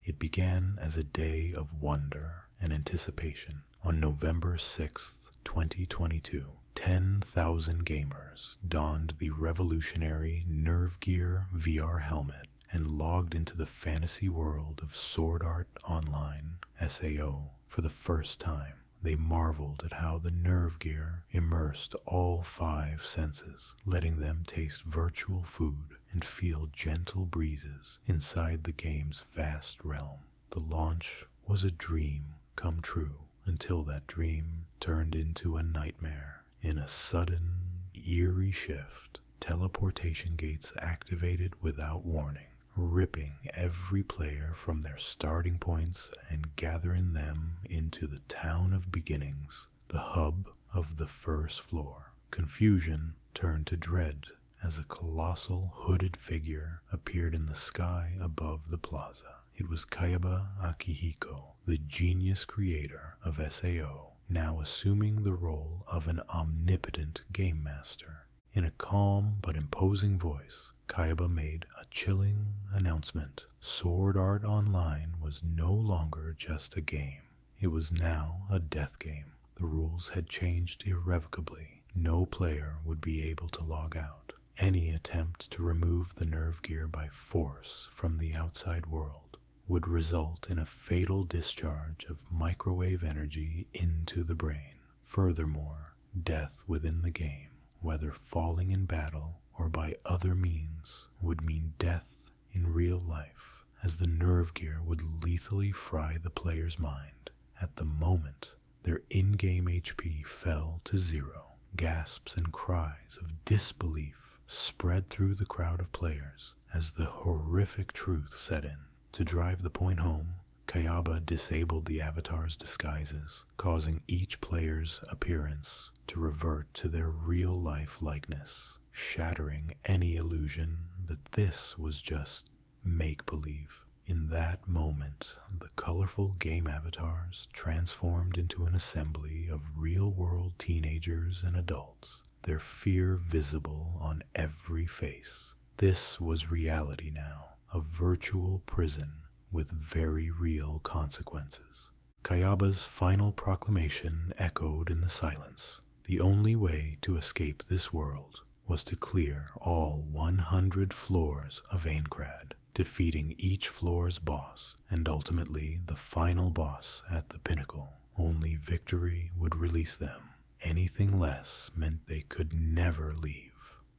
It began as a day of wonder and anticipation. On November 6th, 2022, 10,000 gamers donned the revolutionary NerveGear VR helmet and logged into the fantasy world of Sword Art Online SAO for the first time. They marveled at how the NerveGear immersed all 5 senses, letting them taste virtual food and feel gentle breezes inside the game's vast realm. The launch was a dream come true until that dream turned into a nightmare. In a sudden, eerie shift, teleportation gates activated without warning, ripping every player from their starting points and gathering them into the town of beginnings, the hub of the first floor. Confusion turned to dread as a colossal hooded figure appeared in the sky above the plaza. It was Kayaba Akihiko, the genius creator of SAO, now assuming the role of an omnipotent game master. In a calm but imposing voice, Kayaba made a chilling announcement. Sword Art Online was no longer just a game. It was now a death game. The rules had changed irrevocably. No player would be able to log out. Any attempt to remove the NerveGear by force from the outside world would result in a fatal discharge of microwave energy into the brain. Furthermore, death within the game, whether falling in battle or by other means, would mean death in real life, as the NerveGear would lethally fry the player's mind. At the moment, their in-game HP fell to 0. Gasps and cries of disbelief spread through the crowd of players as the horrific truth set in. To drive the point home, Kayaba disabled the avatar's disguises, causing each player's appearance to revert to their real-life likeness, shattering any illusion that this was just make-believe. In that moment, the colorful game avatars transformed into an assembly of real-world teenagers and adults, their fear visible on every face. This was reality now, a virtual prison with very real consequences. Kayaba's final proclamation echoed in the silence. The only way to escape this world was to clear all 100 floors of Aincrad, defeating each floor's boss and ultimately the final boss at the pinnacle. Only victory would release them. Anything less meant they could never leave.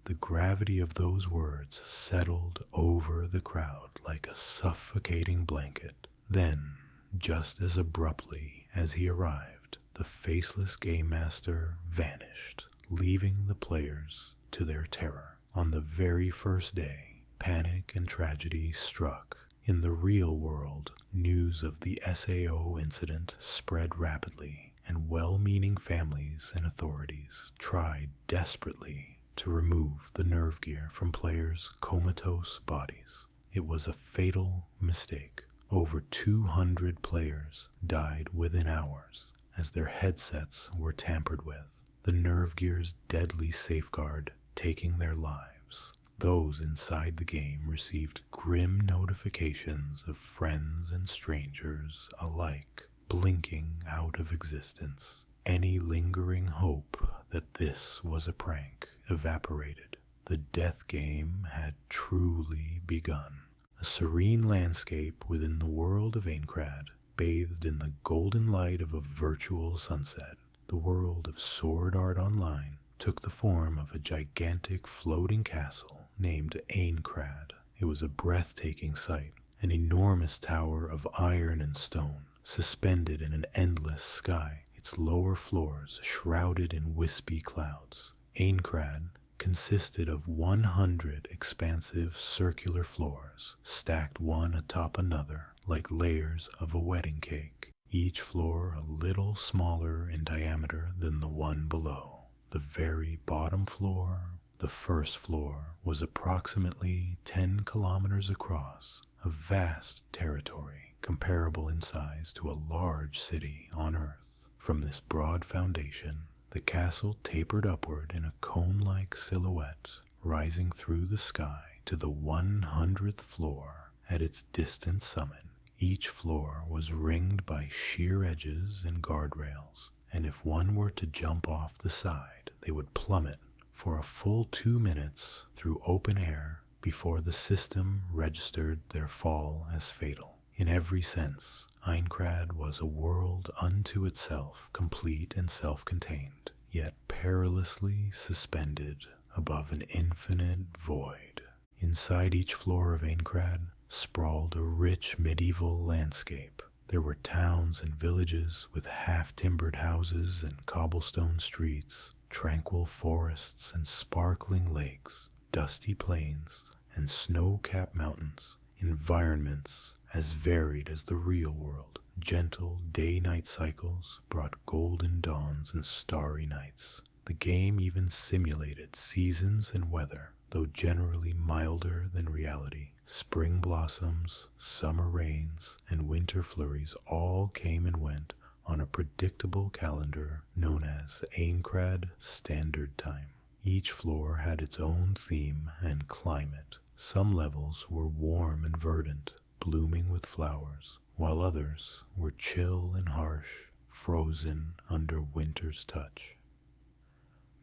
The gravity of those words settled over the crowd like a suffocating blanket. Then, just as abruptly as he arrived, the faceless game master vanished, leaving the players to their terror. On the very first day, panic and tragedy struck. In the real world, news of the SAO incident spread rapidly, and well-meaning families and authorities tried desperately to remove the NerveGear from players' comatose bodies. It was a fatal mistake. Over 200 players died within hours as their headsets were tampered with, the NerveGear's deadly safeguard taking their lives. Those inside the game received grim notifications of friends and strangers alike blinking out of existence. Any lingering hope that this was a prank evaporated. The death game had truly begun. A serene landscape within the world of Aincrad, bathed in the golden light of a virtual sunset. The world of Sword Art Online took the form of a gigantic floating castle named Aincrad. It was a breathtaking sight, an enormous tower of iron and stone, suspended in an endless sky, its lower floors shrouded in wispy clouds. Aincrad consisted of 100 expansive circular floors, stacked one atop another like layers of a wedding cake, each floor a little smaller in diameter than the one below. The very bottom floor, the first floor, was approximately 10 kilometers across, a vast territory comparable in size to a large city on Earth. From this broad foundation, the castle tapered upward in a cone-like silhouette, rising through the sky to the 100th floor at its distant summit. Each floor was ringed by sheer edges and guardrails, and if one were to jump off the side, they would plummet for a full 2 minutes through open air before the system registered their fall as fatal. In every sense, Aincrad was a world unto itself, complete and self-contained, yet perilously suspended above an infinite void. Inside each floor of Aincrad sprawled a rich medieval landscape. There were towns and villages with half-timbered houses and cobblestone streets, tranquil forests and sparkling lakes, dusty plains and snow-capped mountains, environments as varied as the real world. Gentle day-night cycles brought golden dawns and starry nights. The game even simulated seasons and weather, though generally milder than reality. Spring blossoms, summer rains, and winter flurries all came and went on a predictable calendar known as Aincrad Standard Time. Each floor had its own theme and climate. Some levels were warm and verdant, blooming with flowers, while others were chill and harsh, frozen under winter's touch.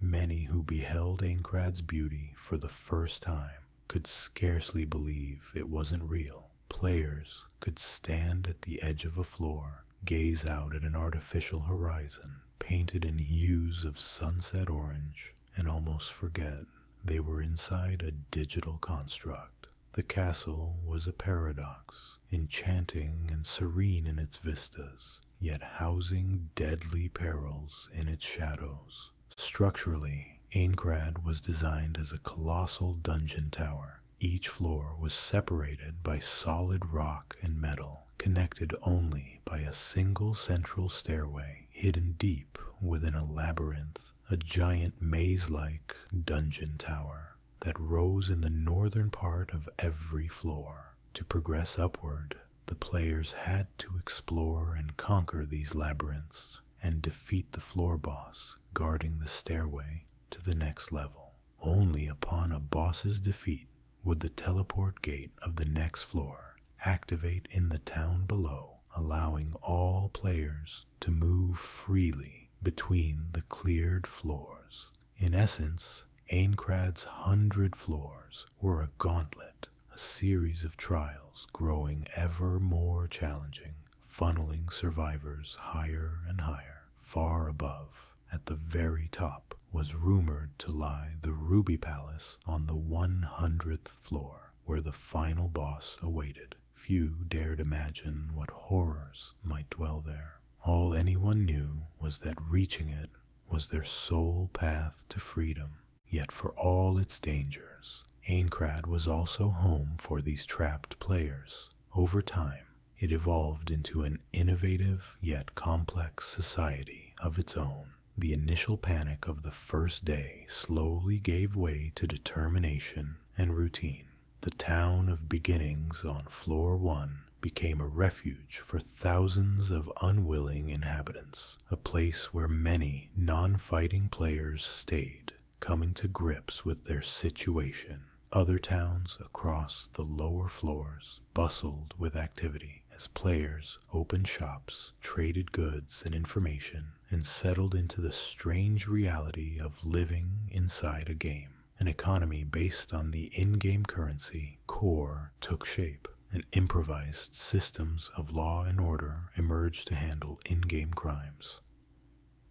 Many who beheld Aincrad's beauty for the first time could scarcely believe it wasn't real. Players could stand at the edge of a floor, gaze out at an artificial horizon painted in hues of sunset orange, and almost forget they were inside a digital construct. The castle was a paradox, enchanting and serene in its vistas, yet housing deadly perils in its shadows. Structurally, Aincrad was designed as a colossal dungeon tower. Each floor was separated by solid rock and metal, connected only by a single central stairway, hidden deep within a labyrinth, a giant maze-like dungeon tower that rose in the northern part of every floor. To progress upward, the players had to explore and conquer these labyrinths and defeat the floor boss guarding the stairway to the next level. Only upon a boss's defeat would the teleport gate of the next floor activate in the town below, allowing all players to move freely between the cleared floors. In essence, Aincrad's 100 floors were a gauntlet, a series of trials growing ever more challenging, funneling survivors higher and higher. Far above, at the very top, was rumored to lie the Ruby Palace on the 100th floor, where the final boss awaited. Few dared imagine what horrors might dwell there. All anyone knew was that reaching it was their sole path to freedom. Yet for all its dangers, Aincrad was also home for these trapped players. Over time, it evolved into an innovative yet complex society of its own. The initial panic of the first day slowly gave way to determination and routine. The town of beginnings on floor 1 became a refuge for thousands of unwilling inhabitants, a place where many non-fighting players stayed, coming to grips with their situation. Other towns across the lower floors bustled with activity as players opened shops, traded goods and information, and settled into the strange reality of living inside a game. An economy based on the in-game currency core took shape, and improvised systems of law and order emerged to handle in-game crimes.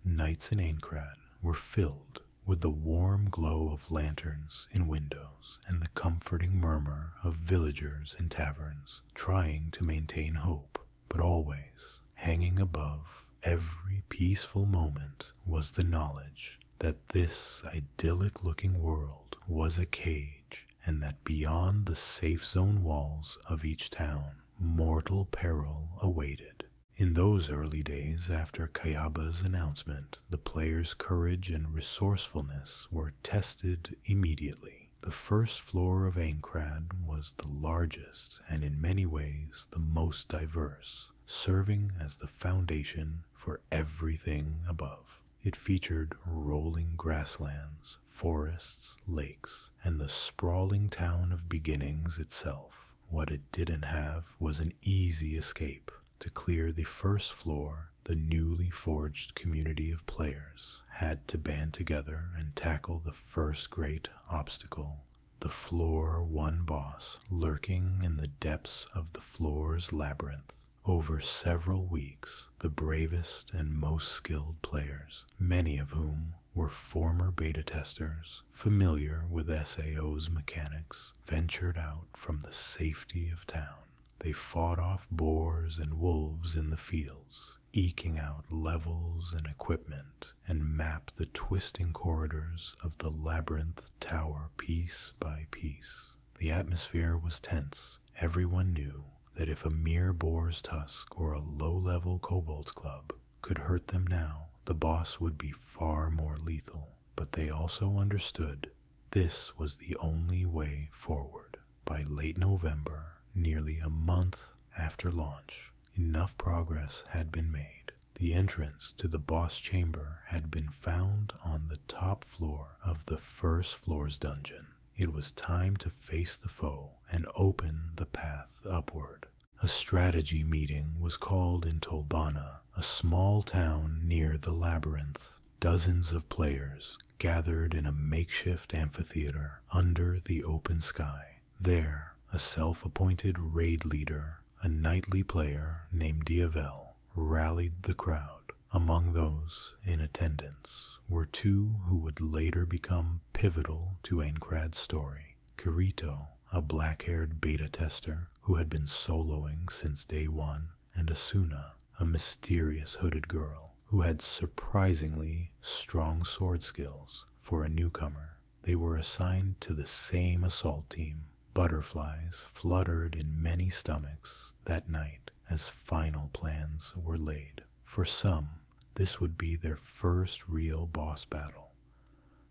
Nights in Aincrad were filled with the warm glow of lanterns in windows and the comforting murmur of villagers in taverns trying to maintain hope, but always hanging above every peaceful moment was the knowledge that this idyllic-looking world was a cage, and that beyond the safe zone walls of each town, mortal peril awaited. In those early days after Kayaba's announcement, the players' courage and resourcefulness were tested immediately. The first floor of Aincrad was the largest and in many ways the most diverse, serving as the foundation for everything above. It featured rolling grasslands, forests, lakes, and the sprawling town of beginnings itself, What it didn't have was an easy escape. To clear the first floor, the newly forged community of players had to band together and tackle the first great obstacle, the Floor 1 boss lurking in the depths of the floor's labyrinth. Over several weeks, the bravest and most skilled players, many of whom were former beta testers familiar with SAO's mechanics, ventured out from the safety of town. They fought off boars and wolves in the fields, eking out levels and equipment, and mapped the twisting corridors of the labyrinth tower piece by piece. The atmosphere was tense. Everyone knew that if a mere boar's tusk or a low-level kobold's club could hurt them now, the boss would be far more lethal. But they also understood this was the only way forward. By late November, nearly a month after launch, enough progress had been made. The entrance to the boss chamber had been found on the top floor of the first floor's dungeon. It was time to face the foe and open the path upward. A strategy meeting was called in Tolbana, a small town near the labyrinth. Dozens of players gathered in a makeshift amphitheater under the open sky. There, a self-appointed raid leader, a knightly player named Diavel, rallied the crowd. Among those in attendance were two who would later become pivotal to Aincrad's story. Kirito, a black-haired beta tester who had been soloing since day one, and Asuna, a mysterious hooded girl who had surprisingly strong sword skills for a newcomer. They were assigned to the same assault team. Butterflies fluttered in many stomachs that night as final plans were laid. For some, this would be their first real boss battle.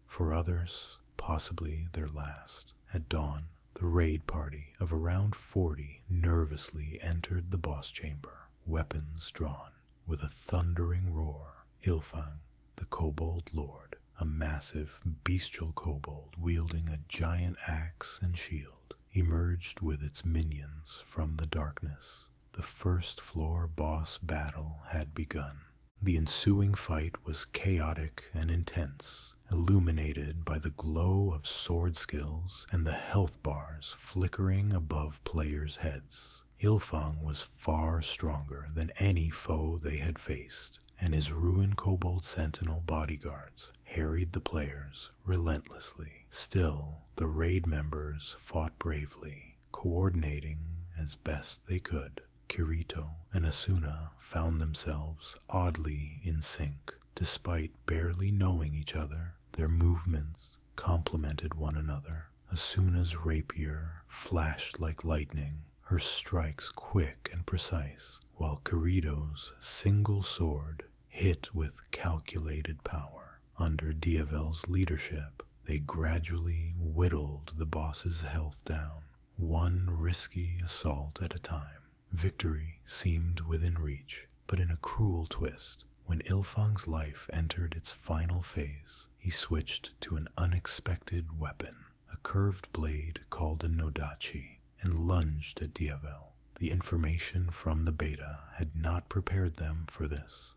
For others, possibly their last. At dawn, the raid party of around 40 nervously entered the boss chamber, weapons drawn. With a thundering roar, Ilfang, the kobold lord, a massive, bestial kobold wielding a giant axe and shield, emerged with its minions from the darkness. The first floor boss battle had begun. The ensuing fight was chaotic and intense, illuminated by the glow of sword skills and the health bars flickering above players' heads. Ilfang was far stronger than any foe they had faced, and his ruined kobold sentinel bodyguards harried the players relentlessly. Still, the raid members fought bravely, coordinating as best they could. Kirito and Asuna found themselves oddly in sync. Despite barely knowing each other, their movements complemented one another. Asuna's rapier flashed like lightning, her strikes quick and precise, while Kirito's single sword hit with calculated power. Under Diavel's leadership, they gradually whittled the boss's health down, one risky assault at a time. Victory seemed within reach, but in a cruel twist, when Ilfang's life entered its final phase, he switched to an unexpected weapon, a curved blade called a nodachi, and lunged at Diavel. The information from the beta had not prepared them for this.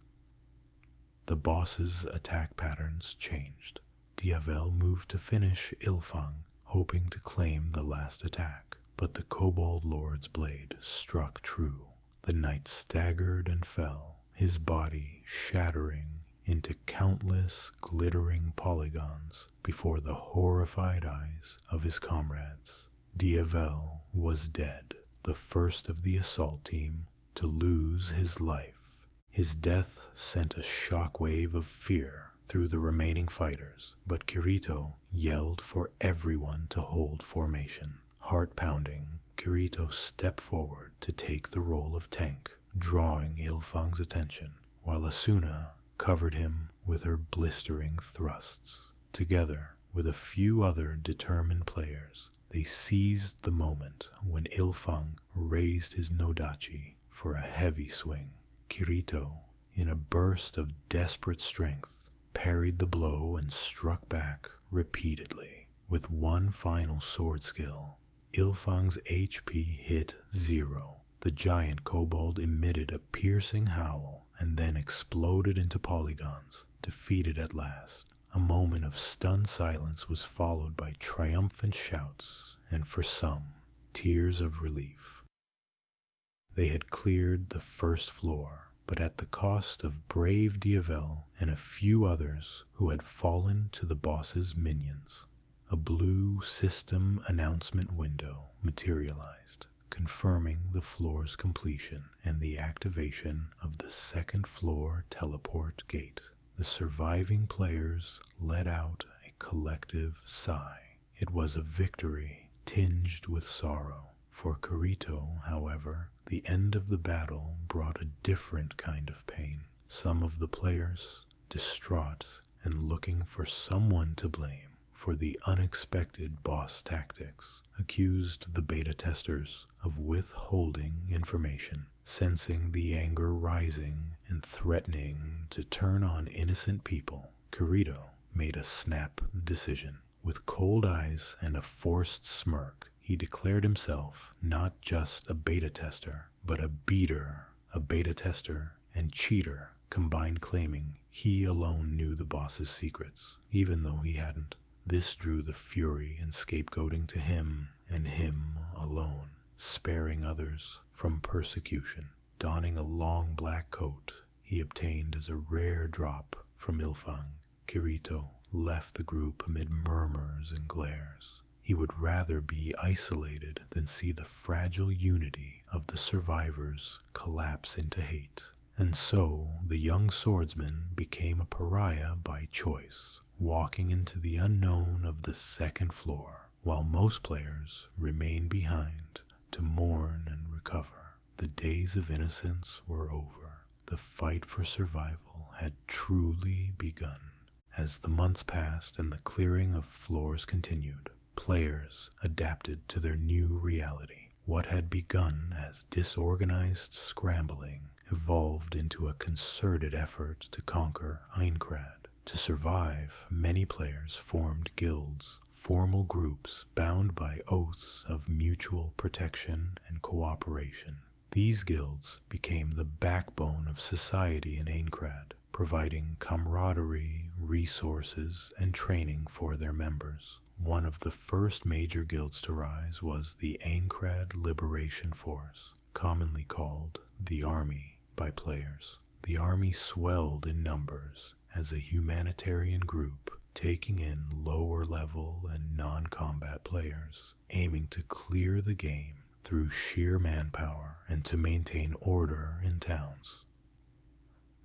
The boss's attack patterns changed. Diavel moved to finish Ilfang, hoping to claim the last attack, but the kobold lord's blade struck true. The knight staggered and fell, his body shattering into countless glittering polygons before the horrified eyes of his comrades. Diavel was dead, the first of the assault team to lose his life. His death sent a shockwave of fear through the remaining fighters, but Kirito yelled for everyone to hold formation. Heart-pounding, Kirito stepped forward to take the role of tank, drawing Ilfang's attention, while Asuna covered him with her blistering thrusts. Together, with a few other determined players, they seized the moment when Ilfang raised his nodachi for a heavy swing. Kirito, in a burst of desperate strength, parried the blow and struck back repeatedly. With one final sword skill, Ilfang's HP hit 0. The giant kobold emitted a piercing howl and then exploded into polygons, defeated at last. A moment of stunned silence was followed by triumphant shouts and, for some, tears of relief. They had cleared the first floor, but at the cost of brave Diavel and a few others who had fallen to the boss's minions. A blue system announcement window materialized, confirming the floor's completion and the activation of the second floor teleport gate. The surviving players let out a collective sigh. It was a victory tinged with sorrow. For Kirito, however, the end of the battle brought a different kind of pain. Some of the players, distraught and looking for someone to blame for the unexpected boss tactics, accused the beta testers of withholding information, sensing the anger rising and threatening to turn on innocent people. Kirito made a snap decision. With cold eyes and a forced smirk, he declared himself not just a beta tester, but a beater, a beta tester and cheater, combined, claiming he alone knew the boss's secrets, even though he hadn't. This drew the fury and scapegoating to him and him alone, sparing others from persecution. Donning a long black coat he obtained as a rare drop from Ilfang, Kirito left the group amid murmurs and glares. He would rather be isolated than see the fragile unity of the survivors collapse into hate. And so the young swordsman became a pariah by choice, walking into the unknown of the second floor, while most players remained behind to mourn and recover. The days of innocence were over. The fight for survival had truly begun. As the months passed and the clearing of floors continued, players adapted to their new reality. What had begun as disorganized scrambling evolved into a concerted effort to conquer Aincrad. To survive, many players formed guilds, formal groups bound by oaths of mutual protection and cooperation. These guilds became the backbone of society in Aincrad, providing camaraderie, resources, and training for their members. One of the first major guilds to rise was the Aincrad Liberation Force, commonly called the Army by players. The Army swelled in numbers as a humanitarian group, taking in lower-level and non-combat players, aiming to clear the game through sheer manpower and to maintain order in towns.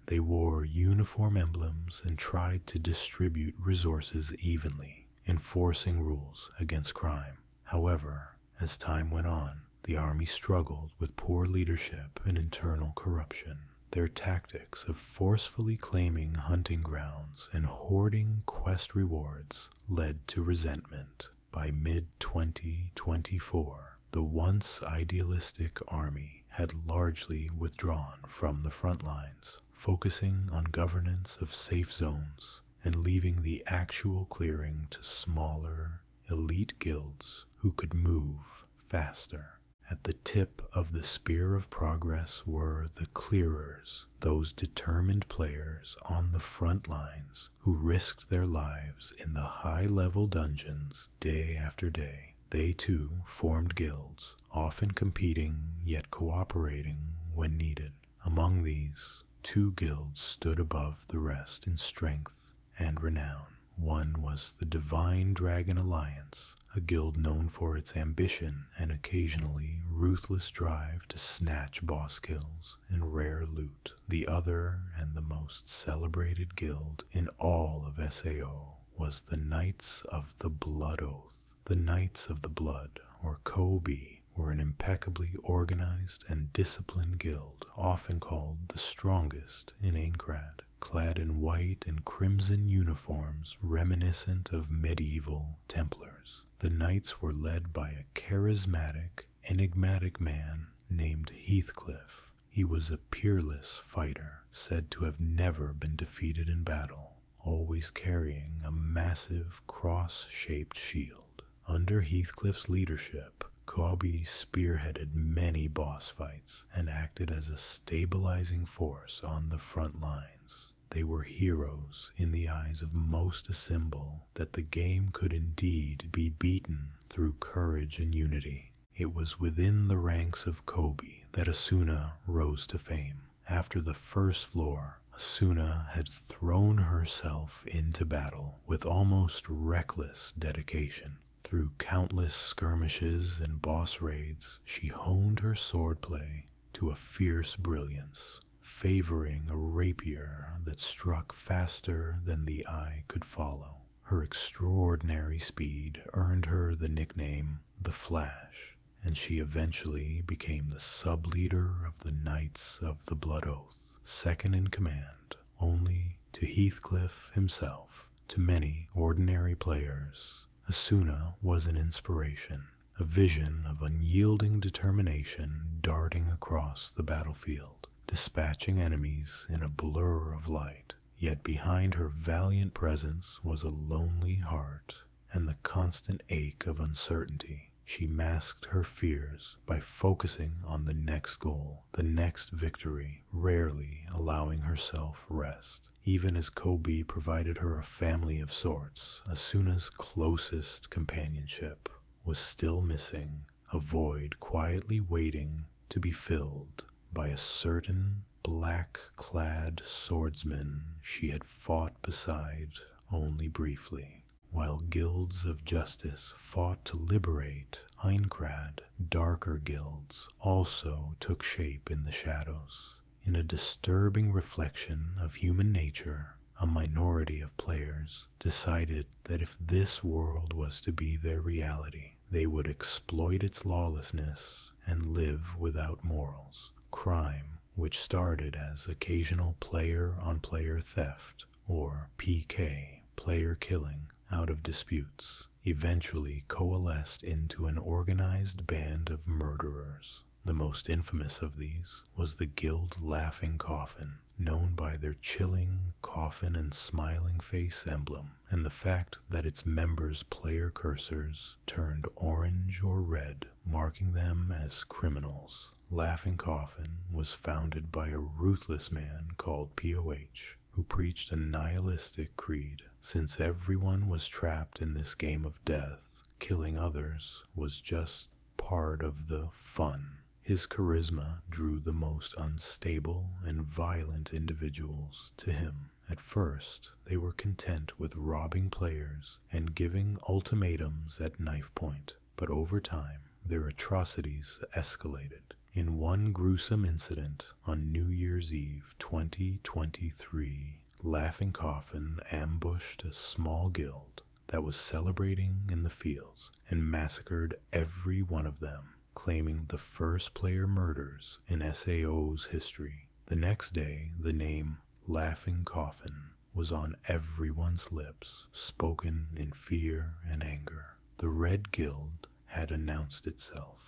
They wore uniform emblems and tried to distribute resources evenly, enforcing rules against crime. However, as time went on, the army struggled with poor leadership and internal corruption. Their tactics of forcefully claiming hunting grounds and hoarding quest rewards led to resentment. By mid-2024, the once idealistic army had largely withdrawn from the front lines, focusing on governance of safe zones and leaving the actual clearing to smaller, elite guilds who could move faster. At the tip of the spear of progress were the clearers, those determined players on the front lines who risked their lives in the high-level dungeons day after day. They too formed guilds, often competing yet cooperating when needed. Among these, 2 guilds stood above the rest in strength and renown. One was the Divine Dragon Alliance, a guild known for its ambition and occasionally ruthless drive to snatch boss kills and rare loot. The other, and the most celebrated guild in all of SAO, was the Knights of the Blood Oath. The Knights of the Blood, or KOB, were an impeccably organized and disciplined guild, often called the strongest in Aincrad. Clad in white and crimson uniforms reminiscent of medieval Templars. The knights were led by a charismatic, enigmatic man named Heathcliff. He was a peerless fighter, said to have never been defeated in battle, always carrying a massive cross-shaped shield. Under Heathcliff's leadership, Kobe spearheaded many boss fights and acted as a stabilizing force on the front lines. They were heroes in the eyes of most a symbol that the game could indeed be beaten through courage and unity. It was within the ranks of Kobe that Asuna rose to fame. After the first floor, Asuna had thrown herself into battle with almost reckless dedication. Through countless skirmishes and boss raids, she honed her swordplay to a fierce brilliance, favoring a rapier that struck faster than the eye could follow. Her extraordinary speed earned her the nickname the Flash, and she eventually became the sub-leader of the Knights of the Blood Oath, second in command only to Heathcliff himself. To many ordinary players, Asuna was an inspiration, a vision of unyielding determination darting across the battlefield, dispatching enemies in a blur of light. Yet behind her valiant presence was a lonely heart and the constant ache of uncertainty. She masked her fears by focusing on the next goal, the next victory, rarely allowing herself rest. Even as Kobe provided her a family of sorts, Asuna's closest companionship was still missing, a void quietly waiting to be filled by a certain black-clad swordsman she had fought beside only briefly. While guilds of justice fought to liberate Aincrad, darker guilds also took shape in the shadows. In a disturbing reflection of human nature, a minority of players decided that if this world was to be their reality, they would exploit its lawlessness and live without morals. Crime, which started as occasional player-on-player theft, or PK, player killing, out of disputes, eventually coalesced into an organized band of murderers. The most infamous of these was the Guild Laughing Coffin, known by their chilling coffin and smiling face emblem, and the fact that its members' player cursors turned orange or red, marking them as criminals. Laughing Coffin was founded by a ruthless man called POH, who preached a nihilistic creed. Since everyone was trapped in this game of death, killing others was just part of the fun. His charisma drew the most unstable and violent individuals to him. At first, they were content with robbing players and giving ultimatums at knife point, but over time, their atrocities escalated. In one gruesome incident on New Year's Eve 2023, Laughing Coffin ambushed a small guild that was celebrating in the fields and massacred every one of them, claiming the first player murders in SAO's history. The next day, the name Laughing Coffin was on everyone's lips, spoken in fear and anger. The Red Guild had announced itself,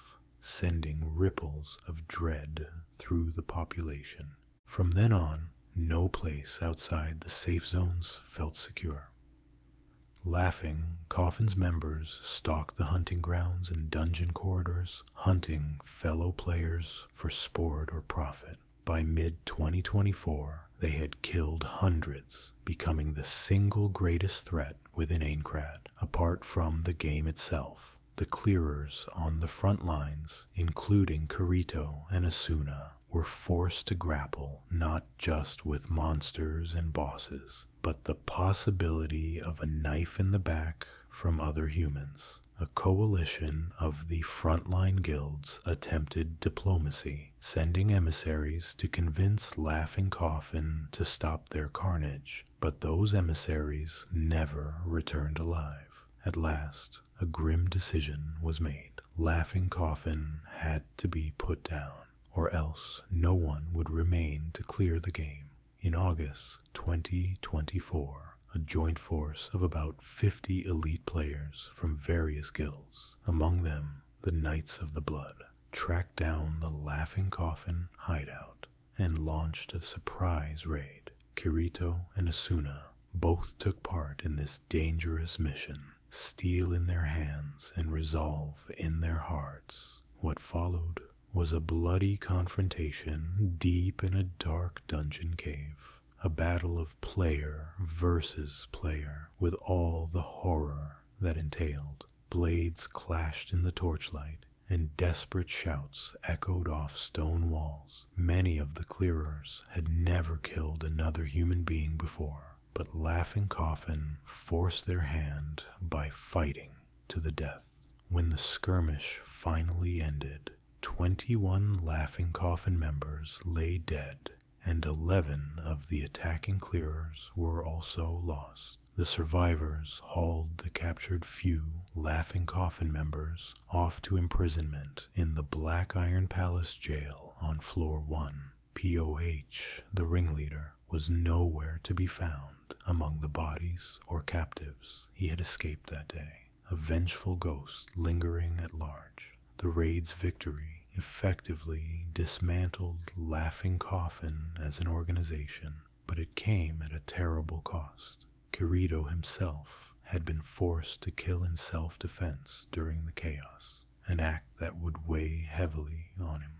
sending ripples of dread through the population. From then on, no place outside the safe zones felt secure. Laughing Coffin's members stalked the hunting grounds and dungeon corridors, hunting fellow players for sport or profit. By mid-2024, they had killed hundreds, becoming the single greatest threat within Aincrad, apart from the game itself. The clearers on the front lines, including Kirito and Asuna, were forced to grapple not just with monsters and bosses, but the possibility of a knife in the back from other humans. A coalition of the frontline guilds attempted diplomacy, sending emissaries to convince Laughing Coffin to stop their carnage, but those emissaries never returned alive. At last, a grim decision was made. Laughing Coffin had to be put down, or else no one would remain to clear the game. In August 2024, a joint force of about 50 elite players from various guilds, among them the Knights of the Blood, tracked down the Laughing Coffin hideout and launched a surprise raid. Kirito and Asuna both took part in this dangerous mission. steel in their hands and resolve in their hearts. What followed was a bloody confrontation deep in a dark dungeon cave, a battle of player versus player with all the horror that entailed. Blades clashed in the torchlight, and desperate shouts echoed off stone walls. Many of the clearers had never killed another human being before, but Laughing Coffin forced their hand by fighting to the death. When the skirmish finally ended, 21 Laughing Coffin members lay dead, and 11 of the attacking clearers were also lost. The survivors hauled the captured few Laughing Coffin members off to imprisonment in the Black Iron Palace jail on floor 1. POH, the ringleader, was nowhere to be found among the bodies or captives he had escaped that day, a vengeful ghost lingering at large. The raid's victory effectively dismantled Laughing Coffin as an organization, but it came at a terrible cost. Kirito himself had been forced to kill in self-defense during the chaos, an act that would weigh heavily on him.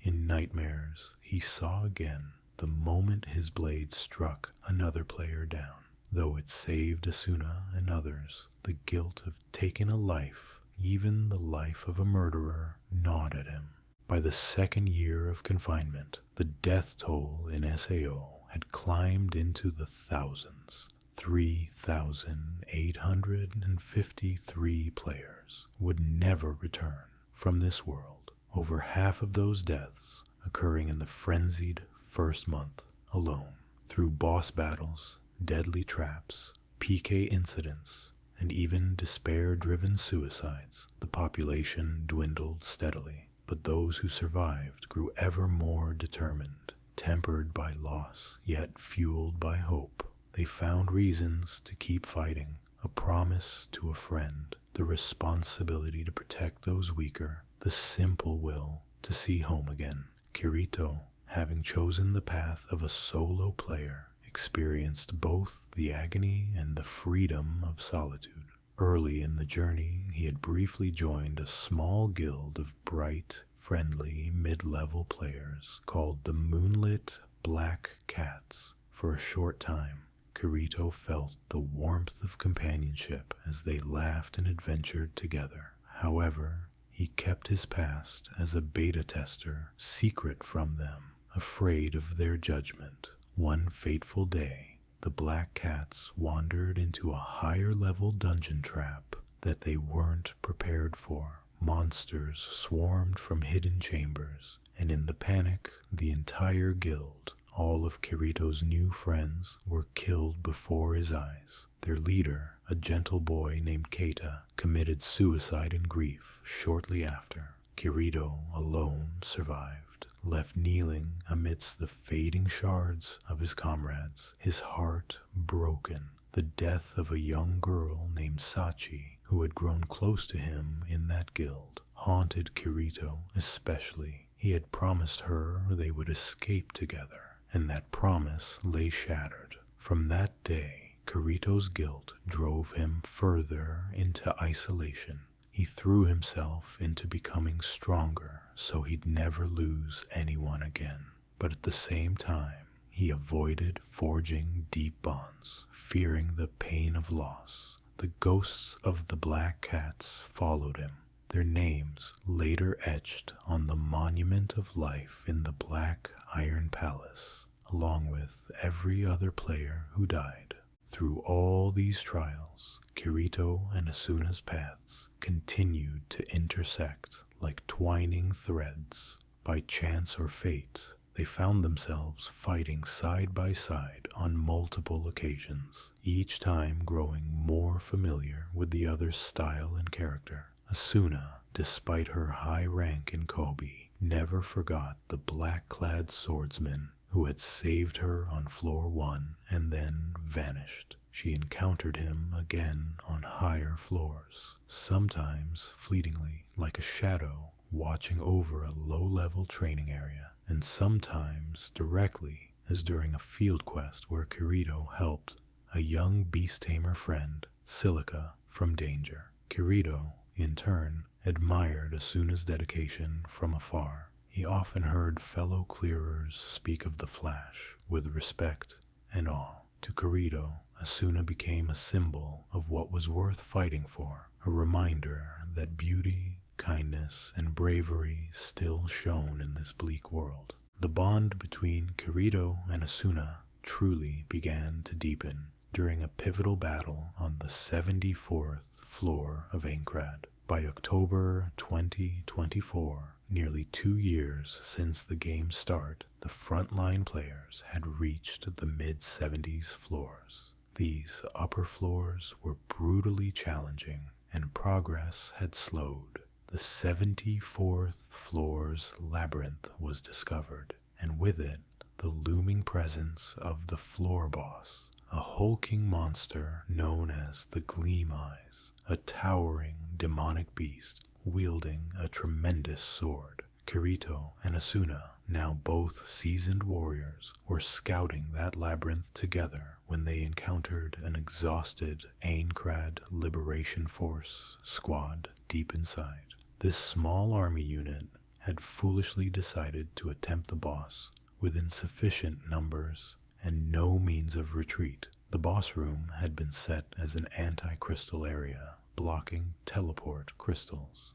In nightmares, he saw again the moment his blade struck another player down. Though it saved Asuna and others, the guilt of taking a life, even the life of a murderer, gnawed at him. By the second year of confinement, the death toll in SAO had climbed into the thousands. 3,853 players would never return from this world, over half of those deaths occurring in the frenzied first month alone. Through boss battles, deadly traps, PK incidents, and even despair-driven suicides, the population dwindled steadily. But those who survived grew ever more determined, tempered by loss, yet fueled by hope. They found reasons to keep fighting, a promise to a friend, the responsibility to protect those weaker, the simple will to see home again. Kirito, having chosen the path of a solo player, experienced both the agony and the freedom of solitude. Early in the journey, he had briefly joined a small guild of bright, friendly, mid-level players called the Moonlit Black Cats. For a short time, Kirito felt the warmth of companionship as they laughed and adventured together. However, he kept his past as a beta tester secret from them, afraid of their judgment. One fateful day, the Black Cats wandered into a higher-level dungeon trap that they weren't prepared for. Monsters swarmed from hidden chambers, and in the panic, the entire guild, all of Kirito's new friends, were killed before his eyes. Their leader, a gentle boy named Keita, committed suicide in grief shortly after. Kirito alone survived, left kneeling amidst the fading shards of his comrades, his heart broken. The death of a young girl named Sachi, who had grown close to him in that guild, haunted Kirito especially. He had promised her they would escape together, and that promise lay shattered. From that day, Kirito's guilt drove him further into isolation. He threw himself into becoming stronger so he'd never lose anyone again. But at the same time, he avoided forging deep bonds, fearing the pain of loss. The ghosts of the Black Cats followed him, their names later etched on the monument of life in the Black Iron Palace, along with every other player who died. Through all these trials, Kirito and Asuna's paths continued to intersect like twining threads. By chance or fate, they found themselves fighting side by side on multiple occasions, each time growing more familiar with the other's style and character. Asuna, despite her high rank in Kobe, never forgot the black-clad swordsman who had saved her on floor 1 and then vanished. She encountered him again on higher floors, sometimes fleetingly like a shadow watching over a low-level training area, and sometimes directly, as during a field quest where Kirito helped a young beast tamer friend silica from danger. Kirito, in turn, admired Asuna's dedication from afar. He often heard fellow clearers speak of the Flash with respect and awe. To Kirito, Asuna became a symbol of what was worth fighting for, a reminder that beauty, kindness, and bravery still shone in this bleak world. The bond between Kirito and Asuna truly began to deepen during a pivotal battle on the 74th floor of Aincrad. By October 2024, nearly 2 years since the game's start, the frontline players had reached the mid-70s floors. These upper floors were brutally challenging, and progress had slowed. The 74th floor's labyrinth was discovered, and with it, the looming presence of the floor boss, a hulking monster known as the Gleam Eyes, a towering demonic beast wielding a tremendous sword. Kirito and Asuna, now both seasoned warriors, were scouting that labyrinth together when they encountered an exhausted Aincrad Liberation Force squad deep inside. This small army unit had foolishly decided to attempt the boss with insufficient numbers and no means of retreat. The boss room had been set as an anti-crystal area, blocking teleport crystals.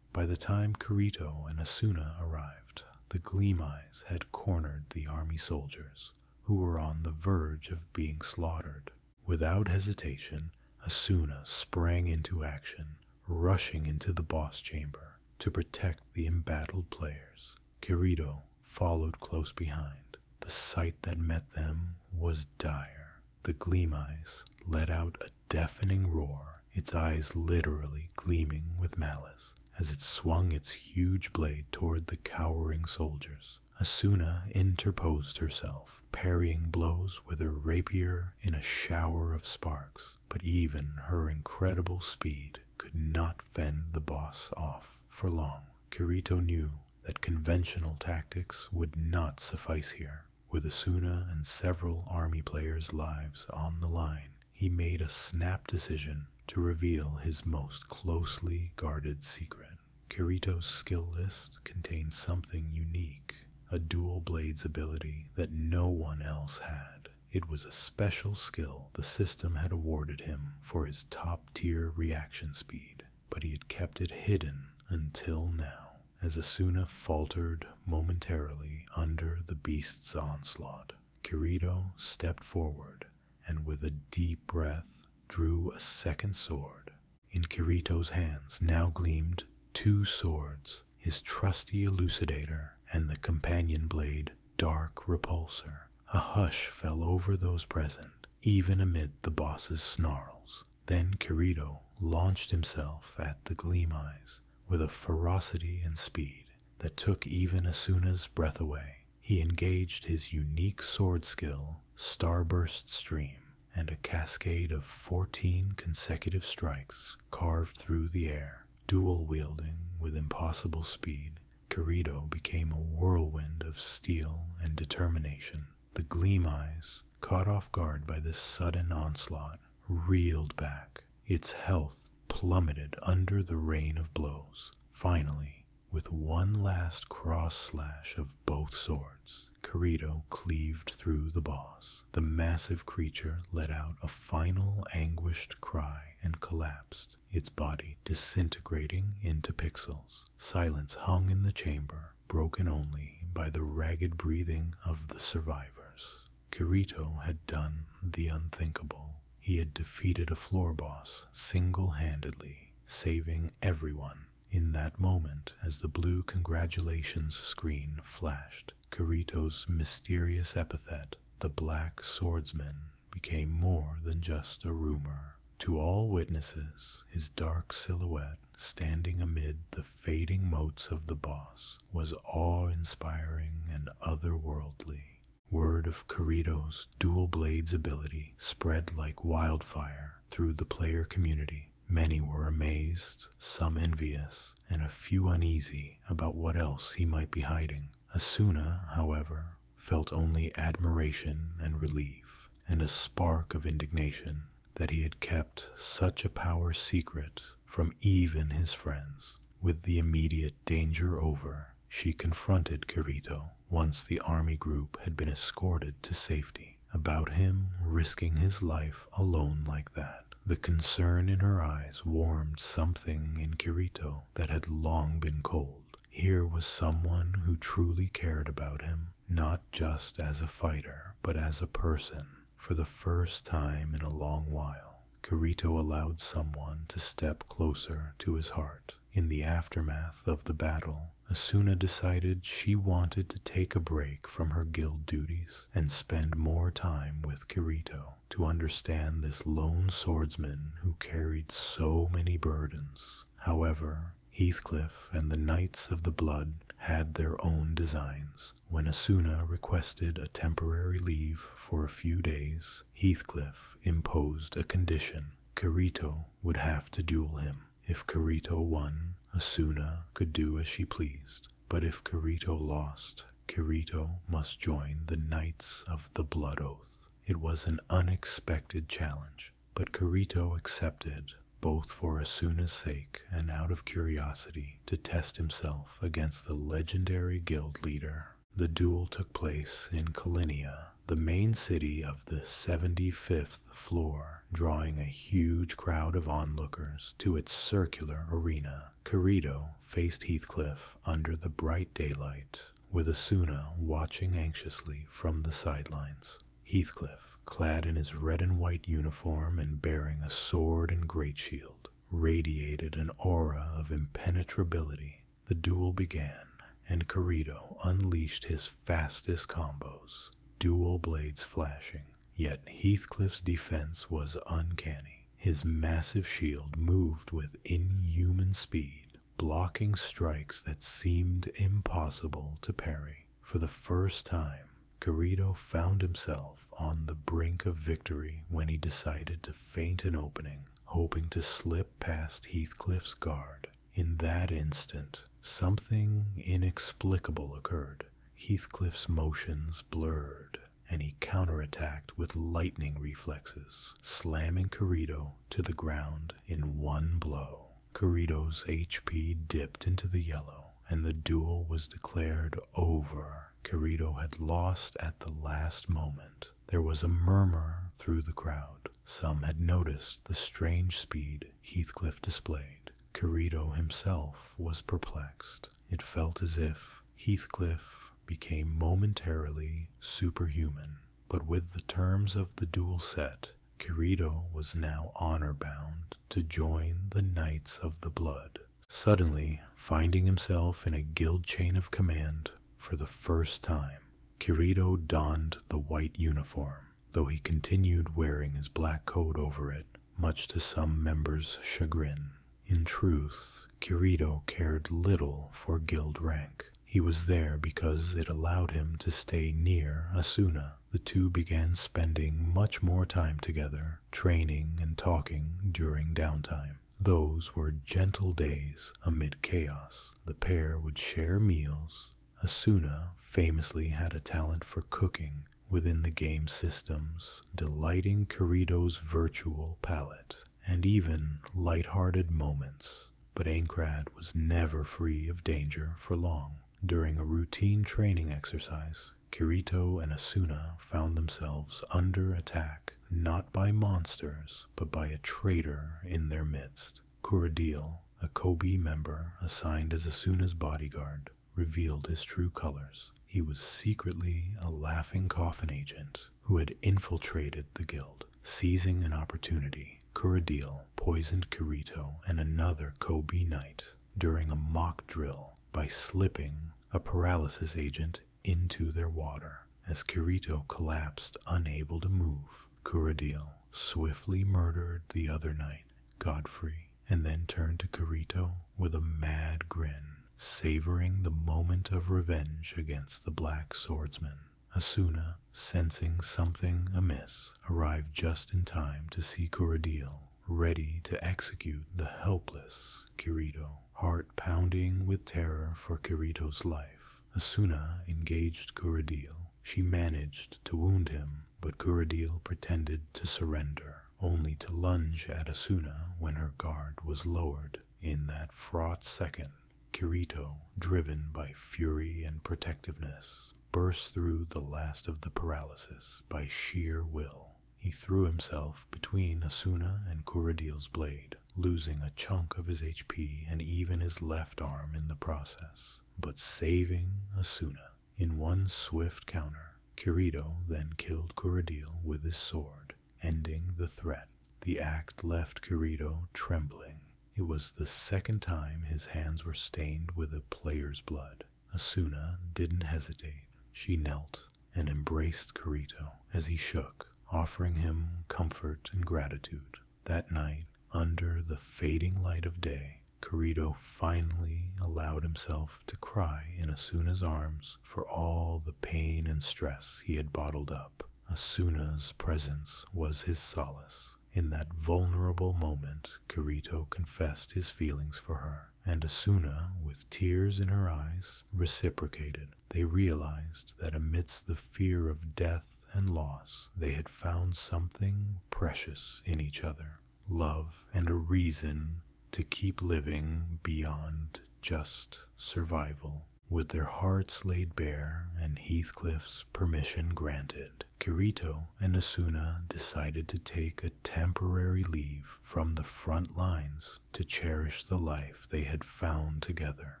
By the time Kirito and Asuna arrived, the Gleam Eyes had cornered the army soldiers, who were on the verge of being slaughtered. Without hesitation, Asuna sprang into action, rushing into the boss chamber to protect the embattled players. Kirito followed close behind. The sight that met them was dire. The Gleam Eyes let out a deafening roar, its eyes literally gleaming with malice, as it swung its huge blade toward the cowering soldiers. Asuna interposed herself, parrying blows with her rapier in a shower of sparks, but even her incredible speed could not fend the boss off for long. Kirito knew that conventional tactics would not suffice here. With Asuna and several army players' lives on the line, he made a snap decision to reveal his most closely guarded secret. Kirito's skill list contained something unique, a dual blades ability that no one else had. It was a special skill the system had awarded him for his top-tier reaction speed, but he had kept it hidden until now. As Asuna faltered momentarily under the beast's onslaught, Kirito stepped forward and with a deep breath drew a second sword. In Kirito's hands now gleamed 2 swords, his trusty Elucidator and the companion blade Dark Repulsor. A hush fell over those present, even amid the boss's snarls. Then Kirito launched himself at the Gleam Eyes with a ferocity and speed that took even Asuna's breath away. He engaged his unique sword skill, Starburst Stream, and a cascade of 14 consecutive strikes carved through the air. Dual wielding with impossible speed, Kirito became a whirlwind of steel and determination. The Gleam Eyes, caught off guard by this sudden onslaught, reeled back. Its health plummeted under the rain of blows. Finally, with one last cross-slash of both swords, Kirito cleaved through the boss. The massive creature let out a final anguished cry and collapsed, its body disintegrating into pixels. Silence hung in the chamber, broken only by the ragged breathing of the survivors. Kirito had done the unthinkable. He had defeated a floor boss single-handedly, saving everyone. In that moment, as the blue congratulations screen flashed, Kirito's mysterious epithet, the Black Swordsman, became more than just a rumor. To all witnesses, his dark silhouette standing amid the fading motes of the boss was awe-inspiring and otherworldly. Word of Kirito's dual blades ability spread like wildfire through the player community. Many were amazed, some envious, and a few uneasy about what else he might be hiding. Asuna, however, felt only admiration and relief, and a spark of indignation that he had kept such a power secret from even his friends. With the immediate danger over, she confronted Kirito once the army group had been escorted to safety. About him risking his life alone like that. The concern in her eyes warmed something in Kirito that had long been cold. Here was someone who truly cared about him, not just as a fighter, but as a person. For the first time in a long while, Kirito allowed someone to step closer to his heart. In the aftermath of the battle, Asuna decided she wanted to take a break from her guild duties and spend more time with Kirito to understand this lone swordsman who carried so many burdens. However, Heathcliff and the Knights of the Blood had their own designs. When Asuna requested a temporary leave for a few days, Heathcliff imposed a condition. Kirito would have to duel him. If Kirito won, Asuna could do as she pleased. But if Kirito lost, Kirito must join the Knights of the Blood Oath. It was an unexpected challenge, but Kirito accepted, both for Asuna's sake and out of curiosity, to test himself against the legendary guild leader. The duel took place in Kalinia, the main city of the 75th floor, drawing a huge crowd of onlookers to its circular arena. Kirito faced Heathcliff under the bright daylight, with Asuna watching anxiously from the sidelines. Heathcliff, clad in his red and white uniform and bearing a sword and great shield, radiated an aura of impenetrability. The duel began, and Kirito unleashed his fastest combos, dual blades flashing. Yet Heathcliff's defense was uncanny. His massive shield moved with inhuman speed, blocking strikes that seemed impossible to parry. For the first time, Kirito found himself on the brink of victory when he decided to feint an opening, hoping to slip past Heathcliff's guard. In that instant, something inexplicable occurred. Heathcliff's motions blurred, and he counterattacked with lightning reflexes, slamming Kirito to the ground in one blow. Kirito's HP dipped into the yellow, and the duel was declared over. Kirito had lost at the last moment. There was a murmur through the crowd. Some had noticed the strange speed Heathcliff displayed. Kirito himself was perplexed. It felt as if Heathcliff became momentarily superhuman. But with the terms of the duel set, Kirito was now honor-bound to join the Knights of the Blood. Suddenly, finding himself in a guild chain of command for the first time, Kirito donned the white uniform, though he continued wearing his black coat over it, much to some members' chagrin. In truth, Kirito cared little for guild rank. He was there because it allowed him to stay near Asuna. The two began spending much more time together, training and talking during downtime. Those were gentle days amid chaos. The pair would share meals. Asuna famously had a talent for cooking within the game systems, delighting Kirito's virtual palate, and even light-hearted moments. But Aincrad was never free of danger for long. During a routine training exercise, Kirito and Asuna found themselves under attack, not by monsters, but by a traitor in their midst. Kuradil, a Kobe member assigned as Asuna's bodyguard, revealed his true colors. He was secretly a laughing coffin agent who had infiltrated the guild. Seizing an opportunity, Kuradil poisoned Kirito and another Kobe knight during a mock drill by slipping a paralysis agent into their water. As Kirito collapsed, unable to move, Kuradil swiftly murdered the other knight, Godfrey, and then turned to Kirito with a mad grin, savoring the moment of revenge against the Black Swordsman. Asuna, sensing something amiss, arrived just in time to see Kuradil, ready to execute the helpless Kirito. Heart pounding with terror for Kirito's life, Asuna engaged Kuradil. She managed to wound him, but Kuradil pretended to surrender. only to lunge at Asuna when her guard was lowered. In that fraught second, Kirito, driven by fury and protectiveness, burst through the last of the paralysis by sheer will. He threw himself between Asuna and Kuradiel's blade, losing a chunk of his HP and even his left arm in the process, but saving Asuna. In one swift counter, Kirito then killed Kuradiel with his sword, ending the threat. The act left Kirito trembling. It was the second time his hands were stained with a player's blood. Asuna didn't hesitate. She knelt and embraced Kirito as he shook, offering him comfort and gratitude. That night, under the fading light of day, Kirito finally allowed himself to cry in Asuna's arms for all the pain and stress he had bottled up. Asuna's presence was his solace. In that vulnerable moment, Kirito confessed his feelings for her, and Asuna, with tears in her eyes, reciprocated. They realized that amidst the fear of death and loss, they had found something precious in each other, love and a reason to keep living beyond just survival. With their hearts laid bare and Heathcliff's permission granted, Kirito and Asuna decided to take a temporary leave from the front lines to cherish the life they had found together.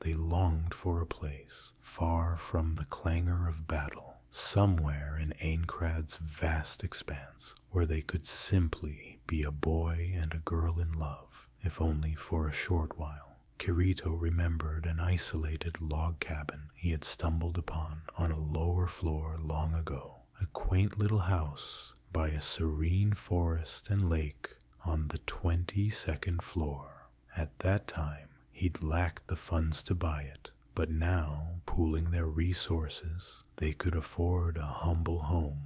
They longed for a place far from the clangor of battle, somewhere in Aincrad's vast expanse, where they could simply be a boy and a girl in love, if only for a short while. Kirito remembered an isolated log cabin he had stumbled upon on a lower floor long ago, a quaint little house by a serene forest and lake on the 22nd floor. At that time, he'd lacked the funds to buy it, but now, pooling their resources, they could afford a humble home.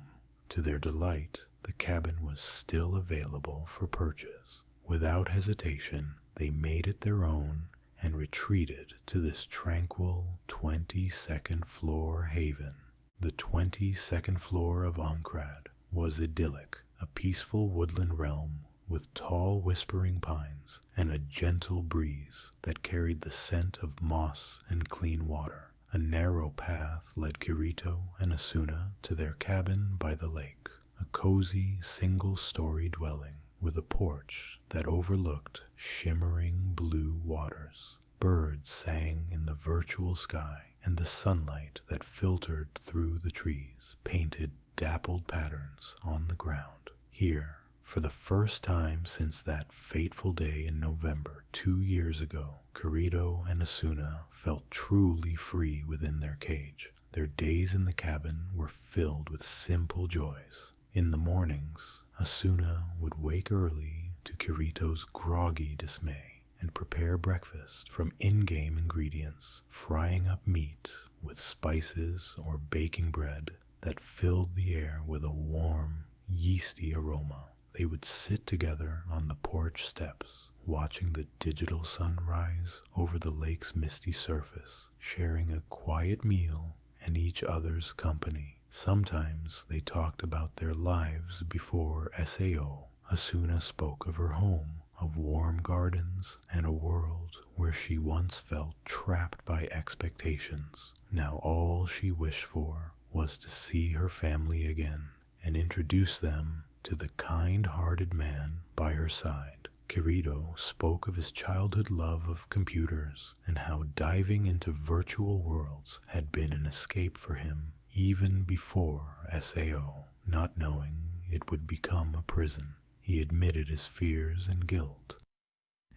To their delight, the cabin was still available for purchase. Without hesitation, they made it their own and retreated to this tranquil 22nd floor haven. The 22nd floor of Aincrad was idyllic, a peaceful woodland realm with tall whispering pines and a gentle breeze that carried the scent of moss and clean water. A narrow path led Kirito and Asuna to their cabin by the lake, a cozy single-story dwelling with a porch that overlooked shimmering blue waters. Birds sang in the virtual sky, and the sunlight that filtered through the trees painted dappled patterns on the ground. Here, for the first time since that fateful day in November 2 years ago, Kirito and Asuna felt truly free within their cage. Their days in the cabin were filled with simple joys. In the mornings, Asuna would wake early to Kirito's groggy dismay and prepare breakfast from in-game ingredients, frying up meat with spices or baking bread that filled the air with a warm, yeasty aroma. They would sit together on the porch steps, watching the digital sun rise over the lake's misty surface, sharing a quiet meal and each other's company. Sometimes they talked about their lives before SAO. Asuna spoke of her home, of warm gardens, and a world where she once felt trapped by expectations. Now all she wished for was to see her family again and introduce them to the kind-hearted man by her side. Kirito spoke of his childhood love of computers and how diving into virtual worlds had been an escape for him even before SAO, not knowing it would become a prison. He admitted his fears and guilt,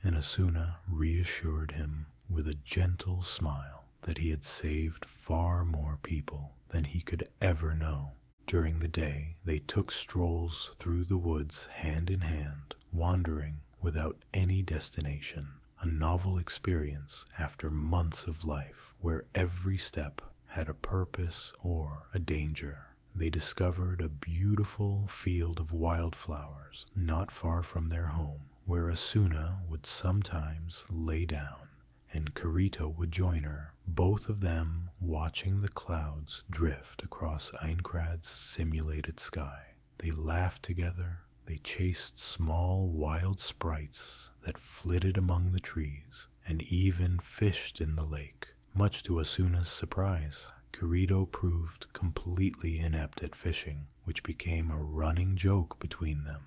and Asuna reassured him with a gentle smile that he had saved far more people than he could ever know. During the day, they took strolls through the woods hand in hand, wandering without any destination, a novel experience after months of life where every step had a purpose or a danger. They discovered a beautiful field of wildflowers not far from their home, where Asuna would sometimes lay down and Kirito would join her, both of them watching the clouds drift across Aincrad's simulated sky. They laughed together, They chased small wild sprites that flitted among the trees and even fished in the lake. Much to Asuna's surprise, Kirito proved completely inept at fishing, which became a running joke between them.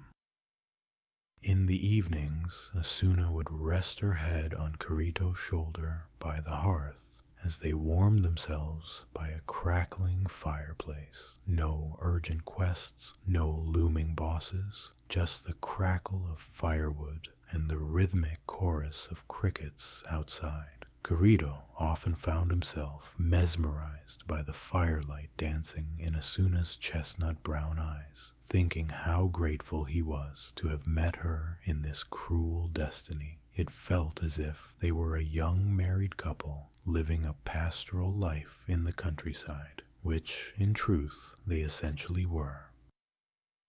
In the evenings, Asuna would rest her head on Kirito's shoulder by the hearth as they warmed themselves by a crackling fireplace. No urgent quests, no looming bosses, just the crackle of firewood and the rhythmic chorus of crickets outside. Kirito often found himself mesmerized by the firelight dancing in Asuna's chestnut brown eyes, thinking how grateful he was to have met her in this cruel destiny. It felt as if they were a young married couple living a pastoral life in the countryside, which, in truth, they essentially were.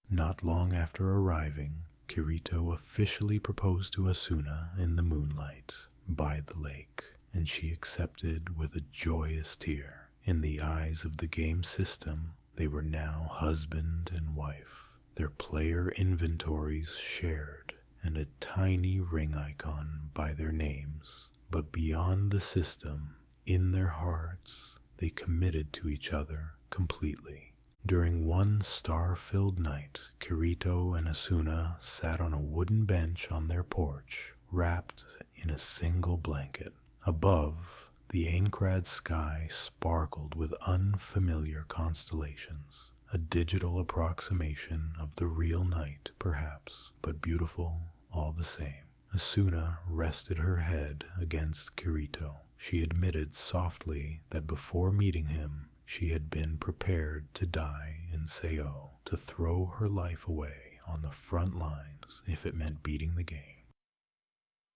Not long after arriving, Kirito officially proposed to Asuna in the moonlight by the lake, and she accepted with a joyous tear. In the eyes of the game system, they were now husband and wife, their player inventories shared, and a tiny ring icon by their names. But beyond the system, in their hearts, they committed to each other completely. During one star-filled night, Kirito and Asuna sat on a wooden bench on their porch, wrapped in a single blanket. Above, the Aincrad sky sparkled with unfamiliar constellations, a digital approximation of the real night, perhaps, but beautiful all the same. Asuna rested her head against Kirito. She admitted softly that before meeting him, she had been prepared to die in Seio, to throw her life away on the front lines if it meant beating the game.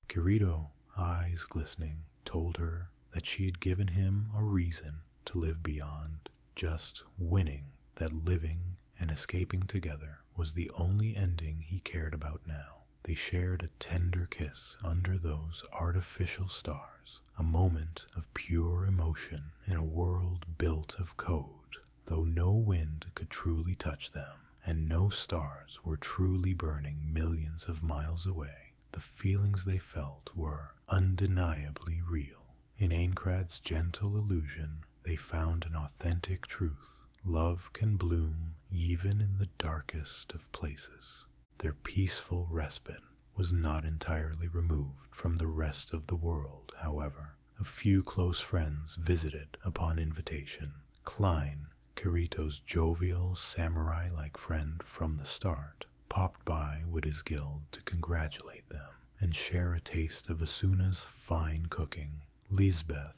Kirito, eyes glistening, told her that she had given him a reason to live beyond just winning, that living and escaping together was the only ending he cared about now. They shared a tender kiss under those artificial stars, a moment of pure emotion in a world built of code, though no wind could truly touch them, and no stars were truly burning millions of miles away. The feelings they felt were undeniably real. In Aincrad's gentle illusion, they found an authentic truth. Love can bloom even in the darkest of places. Their peaceful respite was not entirely removed from the rest of the world, however. A few close friends visited upon invitation. Klein, Kirito's jovial, samurai-like friend from the start, popped by with his guild to congratulate them and share a taste of Asuna's fine cooking. Lisbeth,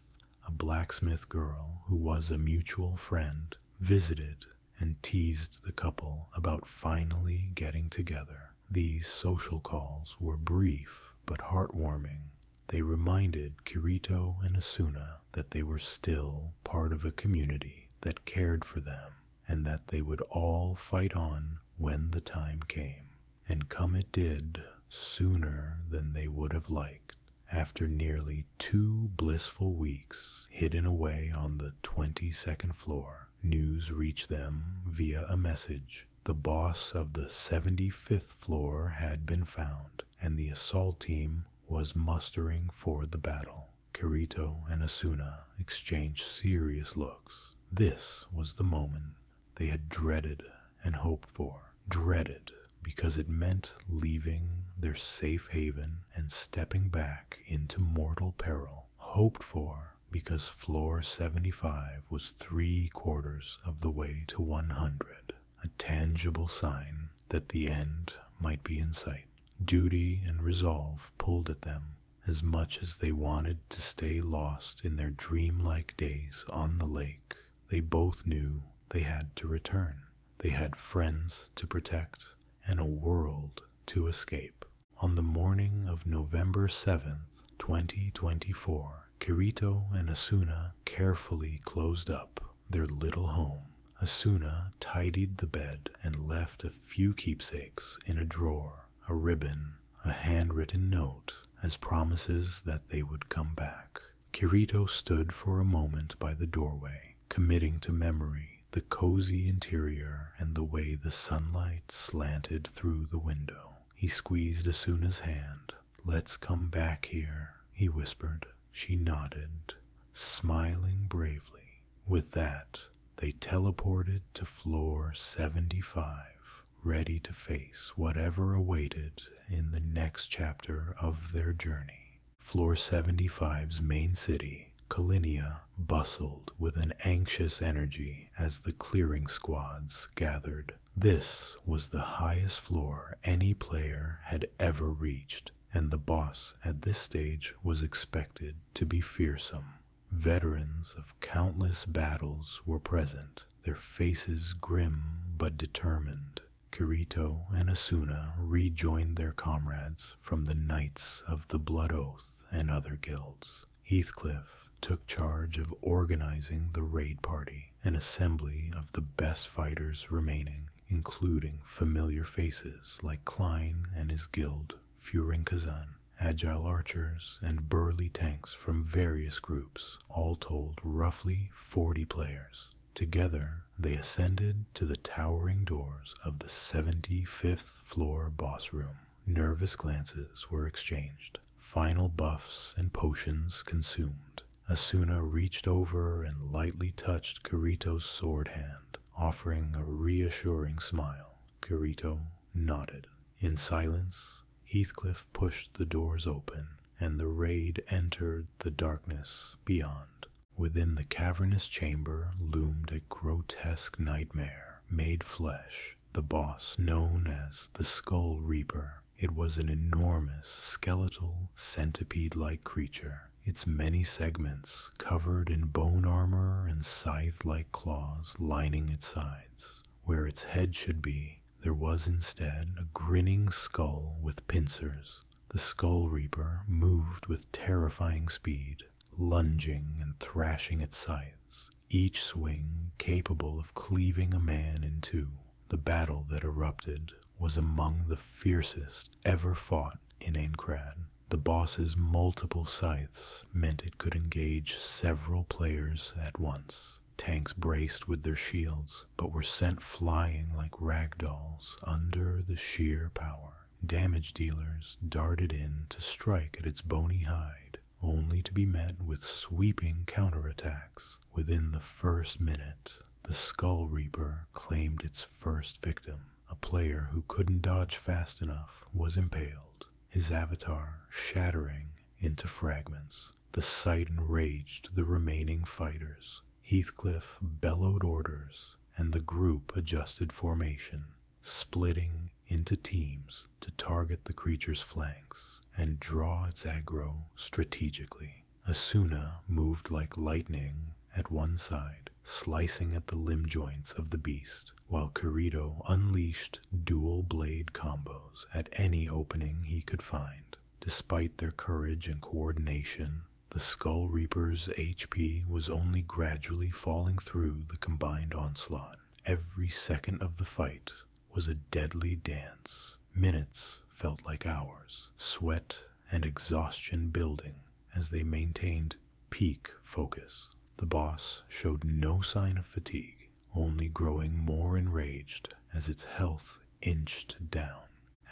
a blacksmith girl who was a mutual friend, visited and teased the couple about finally getting together. These social calls were brief but heartwarming. They reminded Kirito and Asuna that they were still part of a community that cared for them, and that they would all fight on when the time came. And come it did, sooner than they would have liked. After nearly 2 blissful weeks hidden away on the 22nd floor, news reached them via a message. The boss of the 75th floor had been found, and the assault team was mustering for the battle. Kirito and Asuna exchanged serious looks. This was the moment they had dreaded and hoped for. Dreaded because it meant leaving their safe haven and stepping back into mortal peril. Hoped for because floor 75 was 3/4 of the way to 100, a tangible sign that the end might be in sight. Duty and resolve pulled at them as much as they wanted to stay lost in their dreamlike days on the lake. They both knew they had to return. They had friends to protect and a world to escape. On the morning of November 7th, 2024, Kirito and Asuna carefully closed up their little home. Asuna tidied the bed and left a few keepsakes in a drawer, a ribbon, a handwritten note, as promises that they would come back. Kirito stood for a moment by the doorway, committing to memory the cozy interior and the way the sunlight slanted through the window. He squeezed Asuna's hand. "Let's come back here," he whispered. She nodded, smiling bravely. With that, they teleported to floor 75, ready to face whatever awaited in the next chapter of their journey. Floor 75's main city, Kalinia, bustled with an anxious energy as the clearing squads gathered. This was the highest floor any player had ever reached, and the boss at this stage was expected to be fearsome. Veterans of countless battles were present, their faces grim but determined. Kirito and Asuna rejoined their comrades from the Knights of the Blood Oath and other guilds. Heathcliff took charge of organizing the raid party, an assembly of the best fighters remaining, including familiar faces like Klein and his guild, Furin Kazan, agile archers, and burly tanks from various groups, all told roughly 40 players. Together, they ascended to the towering doors of the 75th floor boss room. Nervous glances were exchanged, final buffs and potions consumed. Asuna reached over and lightly touched Kirito's sword hand, offering a reassuring smile. Kirito nodded. In silence, Heathcliff pushed the doors open, and the raid entered the darkness beyond. Within the cavernous chamber loomed a grotesque nightmare, made flesh, the boss known as the Skull Reaper. It was an enormous, skeletal, centipede-like creature, its many segments covered in bone armor and scythe-like claws lining its sides. Where its head should be, there was instead a grinning skull with pincers. The Skull Reaper moved with terrifying speed, lunging and thrashing its scythes, each swing capable of cleaving a man in two. The battle that erupted was among the fiercest ever fought in Aincrad. The boss's multiple scythes meant it could engage several players at once. Tanks braced with their shields, but were sent flying like ragdolls under the sheer power. Damage dealers darted in to strike at its bony hide, only to be met with sweeping counterattacks. Within the first minute, the Skull Reaper claimed its first victim. A player who couldn't dodge fast enough was impaled, his avatar shattering into fragments. The sight enraged the remaining fighters. Heathcliff bellowed orders, and the group adjusted formation, splitting into teams to target the creature's flanks and draw its aggro strategically. Asuna moved like lightning at one side, slicing at the limb joints of the beast, while Kirito unleashed dual blade combos at any opening he could find. Despite their courage and coordination, the Skull Reaper's HP was only gradually falling through the combined onslaught. Every second of the fight was a deadly dance. Minutes felt like hours, sweat and exhaustion building as they maintained peak focus. The boss showed no sign of fatigue, only growing more enraged as its health inched down.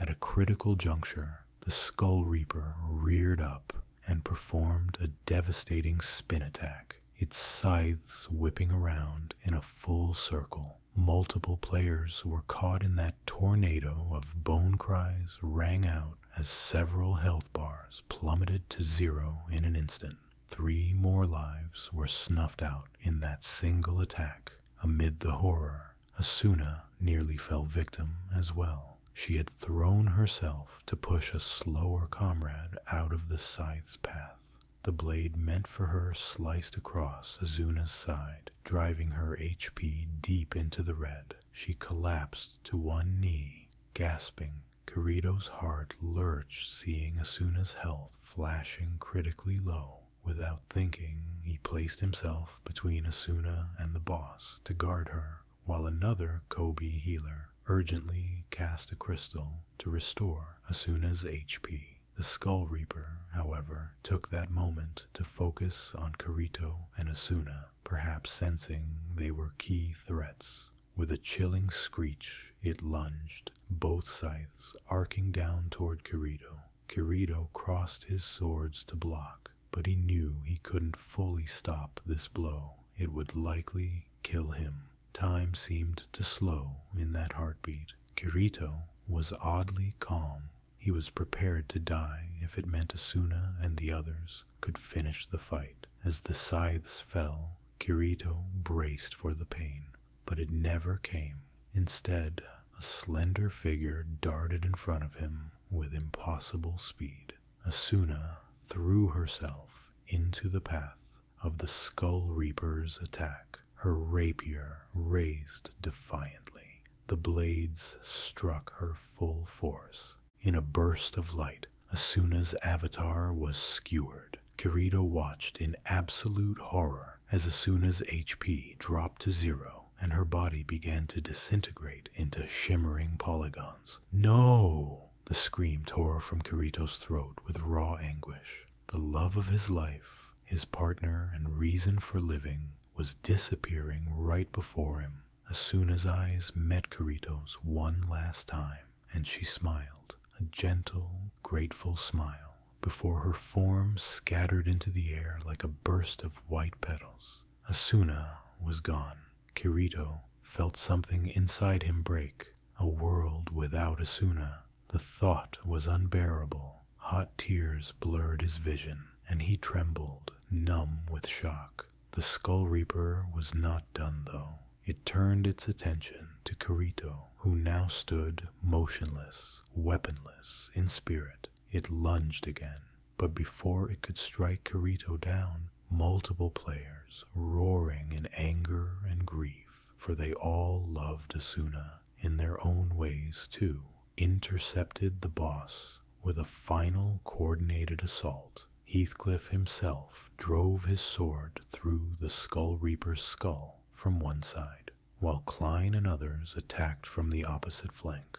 At a critical juncture, the Skull Reaper reared up and performed a devastating spin attack, its scythes whipping around in a full circle. Multiple players were caught in that tornado of bone cries rang out as several health bars plummeted to zero in an instant. 3 more lives were snuffed out in that single attack. Amid the horror, Asuna nearly fell victim as well. She had thrown herself to push a slower comrade out of the scythe's path. The blade meant for her sliced across Asuna's side, driving her HP deep into the red. She collapsed to one knee, gasping. Kirito's heart lurched seeing Asuna's health flashing critically low. Without thinking, he placed himself between Asuna and the boss to guard her, while another Kobe healer urgently cast a crystal to restore Asuna's HP. The The Skull Reaper, however, took that moment to focus on Kirito and Asuna, perhaps sensing they were key threats. With a chilling screech, it lunged, both scythes arcing down toward Kirito. Kirito crossed his swords to block, but he knew he couldn't fully stop this blow. It would likely kill him. Time seemed to slow in that heartbeat. Kirito was oddly calm. He was prepared to die if it meant Asuna and the others could finish the fight. As the scythes fell, Kirito braced for the pain, but it never came. Instead, a slender figure darted in front of him with impossible speed. Asuna threw herself into the path of the Skull Reaper's attack, her rapier raised defiantly. The blades struck her full force. In a burst of light, Asuna's avatar was skewered. Kirito watched in absolute horror as Asuna's HP dropped to 0 and her body began to disintegrate into shimmering polygons. No! The scream tore from Kirito's throat with raw anguish. The love of his life, his partner and reason for living, was disappearing right before him. Asuna's eyes met Kirito's one last time, and she smiled, a gentle, grateful smile, before her form scattered into the air like a burst of white petals. Asuna was gone. Kirito felt something inside him break. A world without Asuna. The thought was unbearable. Hot tears blurred his vision, and he trembled, numb with shock. The Skull Reaper was not done, though. It turned its attention to Kirito, who now stood motionless, weaponless, in spirit. It lunged again, but before it could strike Kirito down, multiple players, roaring in anger and grief, for they all loved Asuna in their own ways too, intercepted the boss with a final coordinated assault. Heathcliff himself drove his sword through the Skull Reaper's skull from one side, while Klein and others attacked from the opposite flank.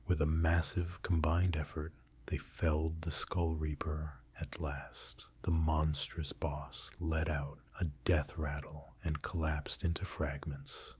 With a massive combined effort, they felled the Skull Reaper at last. The monstrous boss let out a death rattle and collapsed into fragments.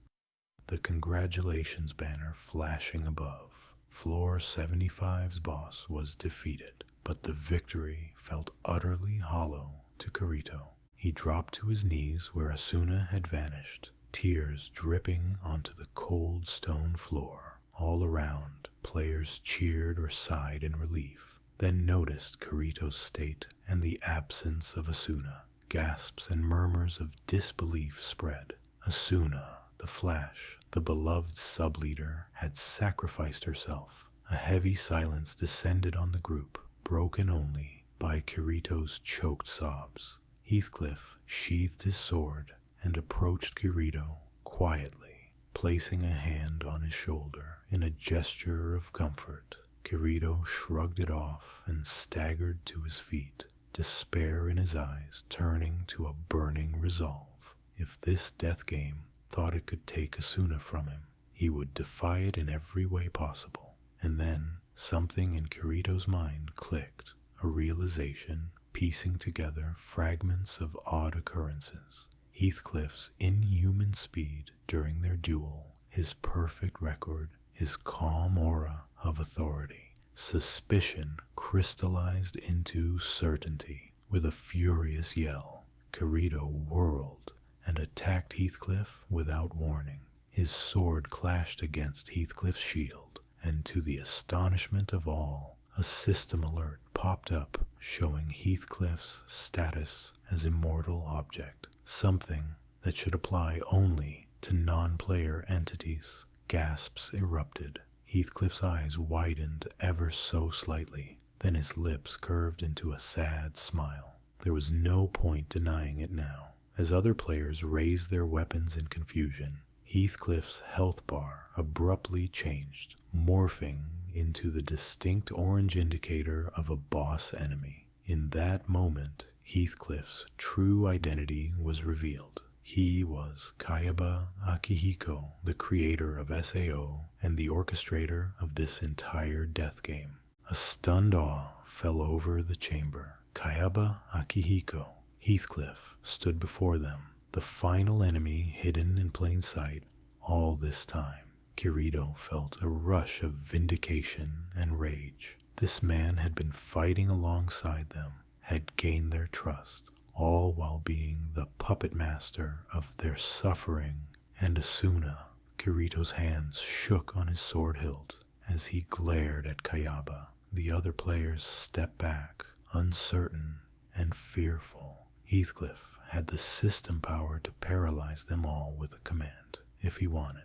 The congratulations banner flashing above. Floor 75's boss was defeated, but the victory felt utterly hollow to Kirito. He dropped to his knees where Asuna had vanished, tears dripping onto the cold stone floor. All around, players cheered or sighed in relief, then noticed Kirito's state and the absence of Asuna. Gasps and murmurs of disbelief spread. Asuna, the Flash, the beloved sub-leader, had sacrificed herself. A heavy silence descended on the group, broken only by Kirito's choked sobs. Heathcliff sheathed his sword and approached Kirito quietly, placing a hand on his shoulder in a gesture of comfort. Kirito shrugged it off and staggered to his feet, despair in his eyes turning to a burning resolve. If this death game thought it could take Asuna from him, he would defy it in every way possible. And then something in Kirito's mind clicked, a realization piecing together fragments of odd occurrences. Heathcliff's inhuman speed during their duel, his perfect record, his calm aura of authority. Suspicion crystallized into certainty. With a furious yell, Kirito whirled and attacked Heathcliff without warning. His sword clashed against Heathcliff's shield, and to the astonishment of all, a system alert popped up showing Heathcliff's status as immortal object, something that should apply only to non-player entities. Gasps erupted. Heathcliff's eyes widened ever so slightly, then his lips curved into a sad smile. There was no point denying it now. As other players raised their weapons in confusion, Heathcliff's health bar abruptly changed, morphing into the distinct orange indicator of a boss enemy. In that moment, Heathcliff's true identity was revealed. He was Kayaba Akihiko, the creator of SAO and the orchestrator of this entire death game. A stunned awe fell over the chamber. Kayaba Akihiko, Heathcliff, stood before them, the final enemy hidden in plain sight. All this time, Kirito felt a rush of vindication and rage. This man had been fighting alongside them, had gained their trust, all while being the puppet master of their suffering. And Asuna, Kirito's hands shook on his sword hilt as he glared at Kayaba. The other players stepped back, uncertain and fearful. Heathcliff had the system power to paralyze them all with a command, if he wanted.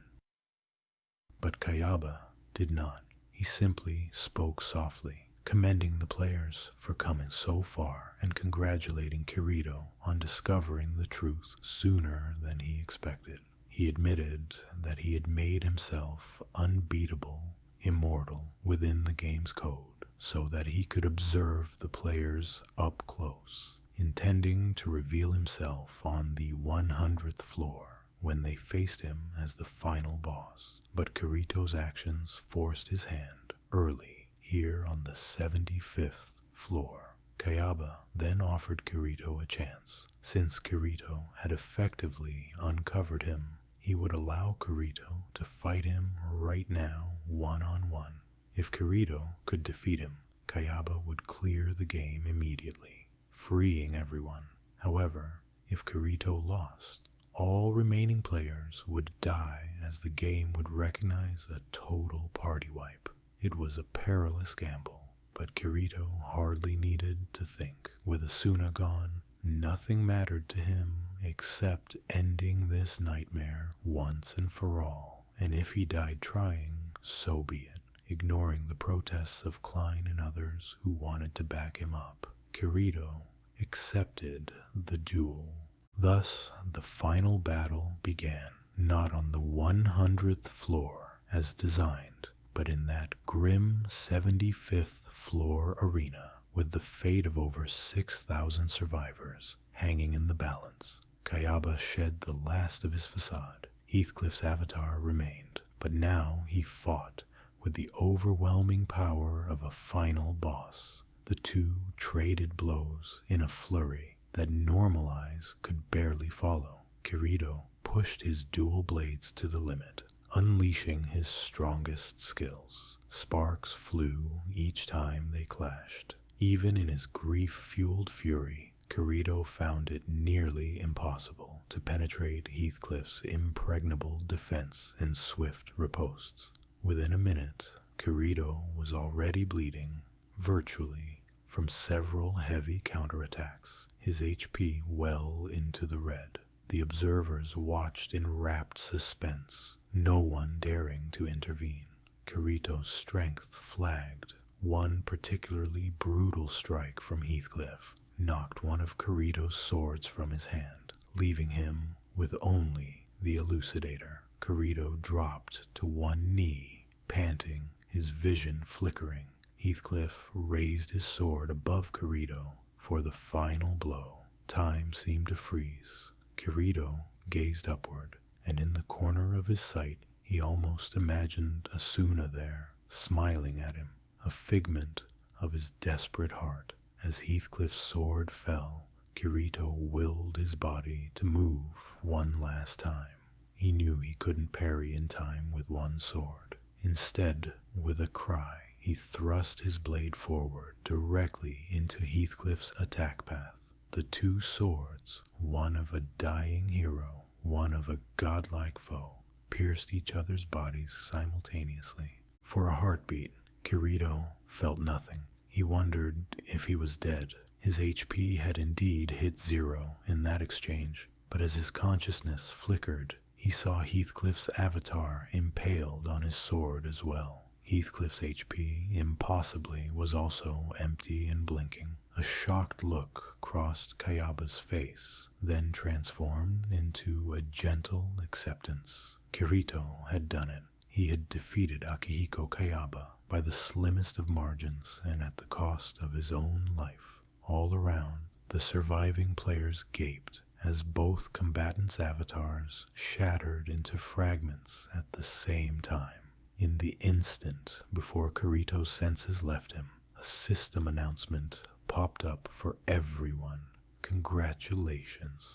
But Kayaba did not. He simply spoke softly, commending the players for coming so far and congratulating Kirito on discovering the truth sooner than he expected. He admitted that he had made himself unbeatable, immortal within the game's code, so that he could observe the players up close, intending to reveal himself on the 100th floor when they faced him as the final boss. But Kirito's actions forced his hand early here on the 75th floor. Kayaba then offered Kirito a chance. Since Kirito had effectively uncovered him, he would allow Kirito to fight him right now, one-on-one. If Kirito could defeat him, Kayaba would clear the game immediately, freeing everyone. However, if Kirito lost, all remaining players would die, as the game would recognize a total party wipe. It was a perilous gamble, but Kirito hardly needed to think. With Asuna gone, nothing mattered to him except ending this nightmare once and for all. And if he died trying, so be it, ignoring the protests of Klein and others who wanted to back him up. Kirito accepted the duel. Thus, the final battle began, not on the 100th floor as designed, but in that grim 75th floor arena, with the fate of over 6,000 survivors hanging in the balance. Kayaba shed the last of his facade. Heathcliff's avatar remained, but now he fought with the overwhelming power of a final boss. The two traded blows in a flurry that normal eyes could barely follow. Kirito pushed his dual blades to the limit, unleashing his strongest skills. Sparks flew each time they clashed. Even in his grief-fueled fury, Kirito found it nearly impossible to penetrate Heathcliff's impregnable defense and swift riposts. Within a minute, Kirito was already bleeding, virtually, from several heavy counterattacks, his HP well into the red. The observers watched in rapt suspense, no one daring to intervene. Kirito's strength flagged. One particularly brutal strike from Heathcliff knocked one of Kirito's swords from his hand, leaving him with only the elucidator. Kirito dropped to one knee, panting, his vision flickering. Heathcliff raised his sword above Kirito for the final blow. Time seemed to freeze. Kirito gazed upward, and in the corner of his sight he almost imagined Asuna there, smiling at him, a figment of his desperate heart. As Heathcliff's sword fell, Kirito willed his body to move one last time. He knew he couldn't parry in time with one sword. Instead, with a cry, he thrust his blade forward directly into Heathcliff's attack path. The two swords, one of a dying hero, one of a godlike foe, pierced each other's bodies simultaneously. For a heartbeat, Kirito felt nothing. He wondered if he was dead. His HP had indeed hit 0 in that exchange, but as his consciousness flickered, he saw Heathcliff's avatar impaled on his sword as well. Heathcliff's HP, impossibly, was also empty and blinking. A shocked look crossed Kayaba's face, then transformed into a gentle acceptance. Kirito had done it. He had defeated Akihiko Kayaba by the slimmest of margins and at the cost of his own life. All around, the surviving players gaped as both combatants' avatars shattered into fragments at the same time. In the instant before Kirito's senses left him, a system announcement popped up for everyone. Congratulations,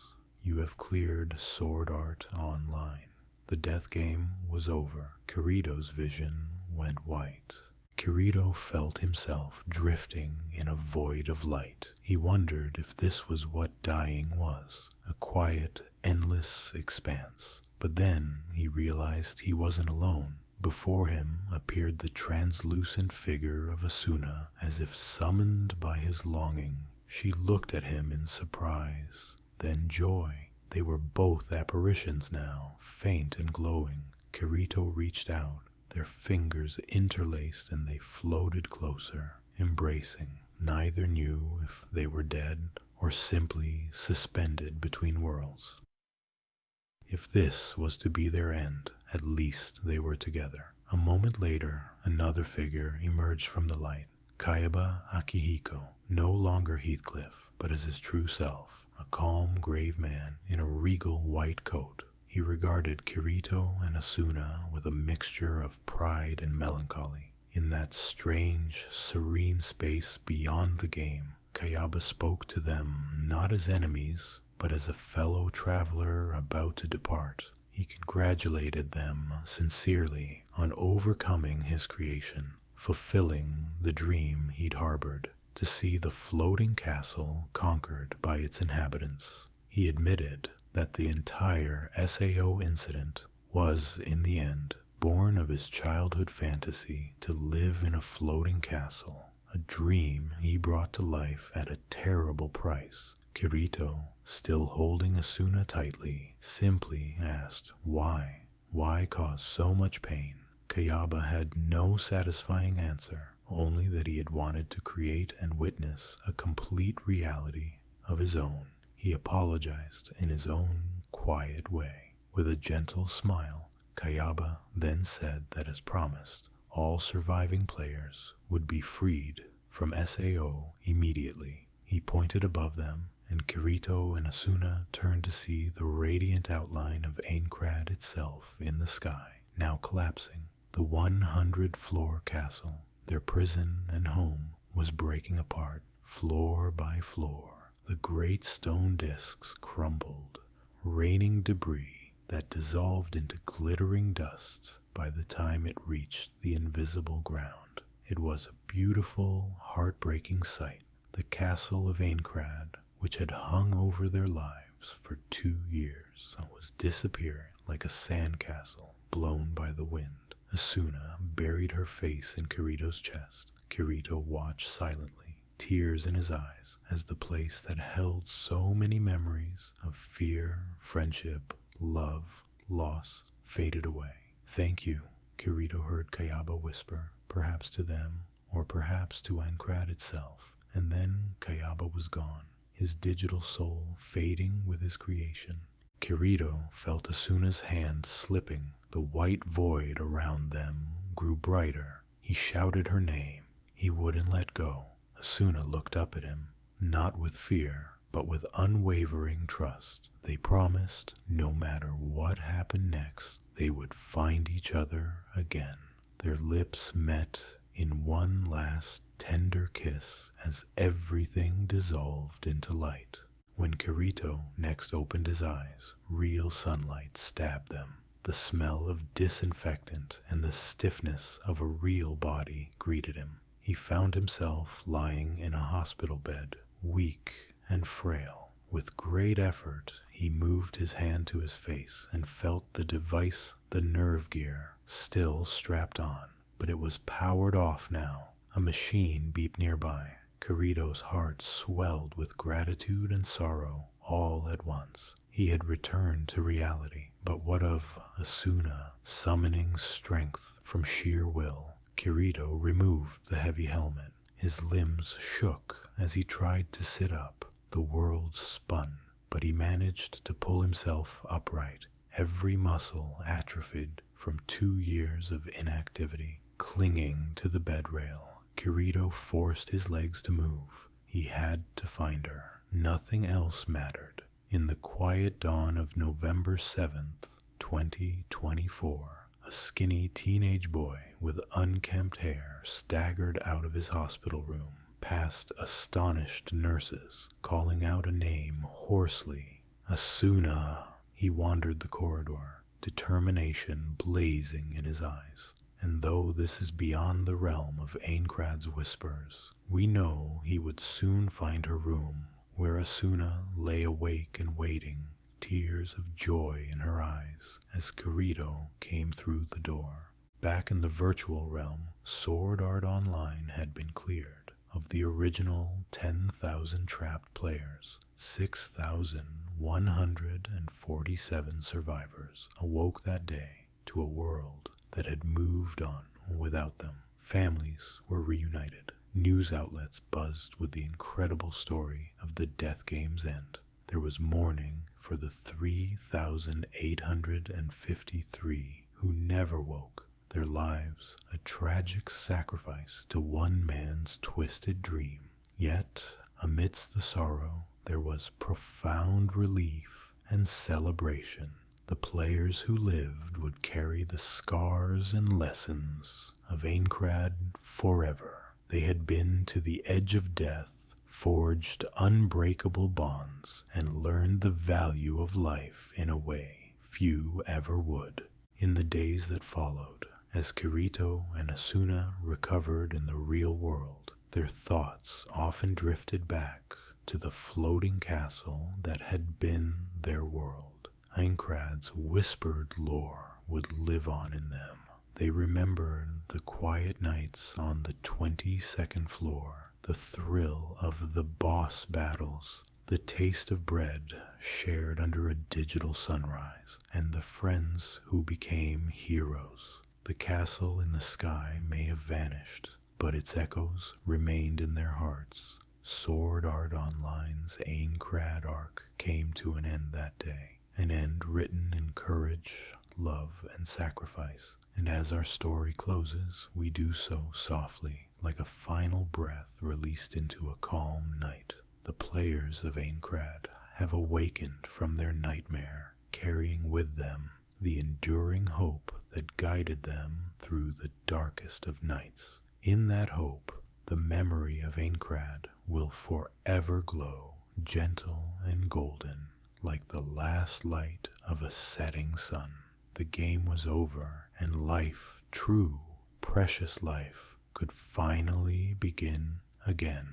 you have cleared Sword Art Online. The death game was over. Kirito's vision went white. Kirito felt himself drifting in a void of light. He wondered if this was what dying was, a quiet, endless expanse. But then he realized he wasn't alone. Before him appeared the translucent figure of Asuna, as if summoned by his longing. She looked at him in surprise, then joy. They were both apparitions now, faint and glowing. Kirito reached out. Their fingers interlaced and they floated closer, embracing. Neither knew if they were dead or simply suspended between worlds. If this was to be their end, at least they were together. A moment later, another figure emerged from the light. Kayaba Akihiko, no longer Heathcliff, but as his true self, a calm, grave man in a regal white coat. He regarded Kirito and Asuna with a mixture of pride and melancholy. In that strange, serene space beyond the game, Kayaba spoke to them not as enemies, but as a fellow traveler about to depart. He congratulated them sincerely on overcoming his creation, fulfilling the dream he'd harbored, to see the floating castle conquered by its inhabitants. He admitted that the entire SAO incident was, in the end, born of his childhood fantasy to live in a floating castle, a dream he brought to life at a terrible price. Kirito, still holding Asuna tightly, simply asked why. Why cause so much pain? Kayaba had no satisfying answer, only that he had wanted to create and witness a complete reality of his own. He apologized in his own quiet way. With a gentle smile, Kayaba then said that as promised, all surviving players would be freed from SAO immediately. He pointed above them, and Kirito and Asuna turned to see the radiant outline of Aincrad itself in the sky, now collapsing. The 100-floor castle, their prison and home, was breaking apart, floor by floor. The great stone discs crumbled, raining debris that dissolved into glittering dust by the time it reached the invisible ground. It was a beautiful, heartbreaking sight. The castle of Aincrad, which had hung over their lives for 2 years, was disappearing like a sandcastle blown by the wind. Asuna buried her face in Kirito's chest. Kirito watched silently, tears in his eyes, as the place that held so many memories of fear, friendship, love, loss faded away. "Thank you," Kirito heard Kayaba whisper, perhaps to them, or perhaps to Aincrad itself. And then Kayaba was gone, his digital soul fading with his creation. Kirito felt Asuna's hand slipping. The white void around them grew brighter. He shouted her name. He wouldn't let go. Asuna looked up at him, not with fear, but with unwavering trust. They promised, no matter what happened next, they would find each other again. Their lips met in one last tender kiss as everything dissolved into light. When Kirito next opened his eyes, real sunlight stabbed them. The smell of disinfectant and the stiffness of a real body greeted him. He found himself lying in a hospital bed, weak and frail. With great effort, he moved his hand to his face and felt the device, the NerveGear, still strapped on. But it was powered off now. A machine beeped nearby. Kirito's heart swelled with gratitude and sorrow all at once. He had returned to reality. But what of Asuna summoning strength from sheer will? Kirito removed the heavy helmet. His limbs shook as he tried to sit up. The world spun, but he managed to pull himself upright. Every muscle atrophied from 2 years of inactivity. Clinging to the bed rail, Kirito forced his legs to move. He had to find her. Nothing else mattered. In the quiet dawn of November 7th, 2024, A skinny teenage boy with unkempt hair staggered out of his hospital room past astonished nurses, calling out a name hoarsely. Asuna! He wandered the corridor, determination blazing in his eyes. And though this is beyond the realm of Aincrad's whispers, we know he would soon find her room, where Asuna lay awake and waiting, tears of joy in her eyes as Kirito came through the door. Back in the virtual realm, Sword Art Online had been cleared. Of the original 10,000 trapped players, 6,147 survivors awoke that day to a world that had moved on without them. Families were reunited. News outlets buzzed with the incredible story of the Death Game's end. There was mourning for the 3,853 who never woke, their lives a tragic sacrifice to one man's twisted dream. Yet, amidst the sorrow, there was profound relief and celebration. The players who lived would carry the scars and lessons of Aincrad forever. They had been to the edge of death, forged unbreakable bonds, and learned the value of life in a way few ever would. In the days that followed, as Kirito and Asuna recovered in the real world, their thoughts often drifted back to the floating castle that had been their world. Aincrad's whispered lore would live on in them. They remembered the quiet nights on the 22nd floor, the thrill of the boss battles, the taste of bread shared under a digital sunrise, and the friends who became heroes. The castle in the sky may have vanished, but its echoes remained in their hearts. Sword Art Online's Aincrad arc came to an end that day, an end written in courage, love, and sacrifice. And as our story closes, we do so softly, like a final breath released into a calm night. The players of Aincrad have awakened from their nightmare, carrying with them the enduring hope that guided them through the darkest of nights. In that hope, the memory of Aincrad will forever glow, gentle and golden, like the last light of a setting sun. The game was over, and life, true, precious life, could finally begin again.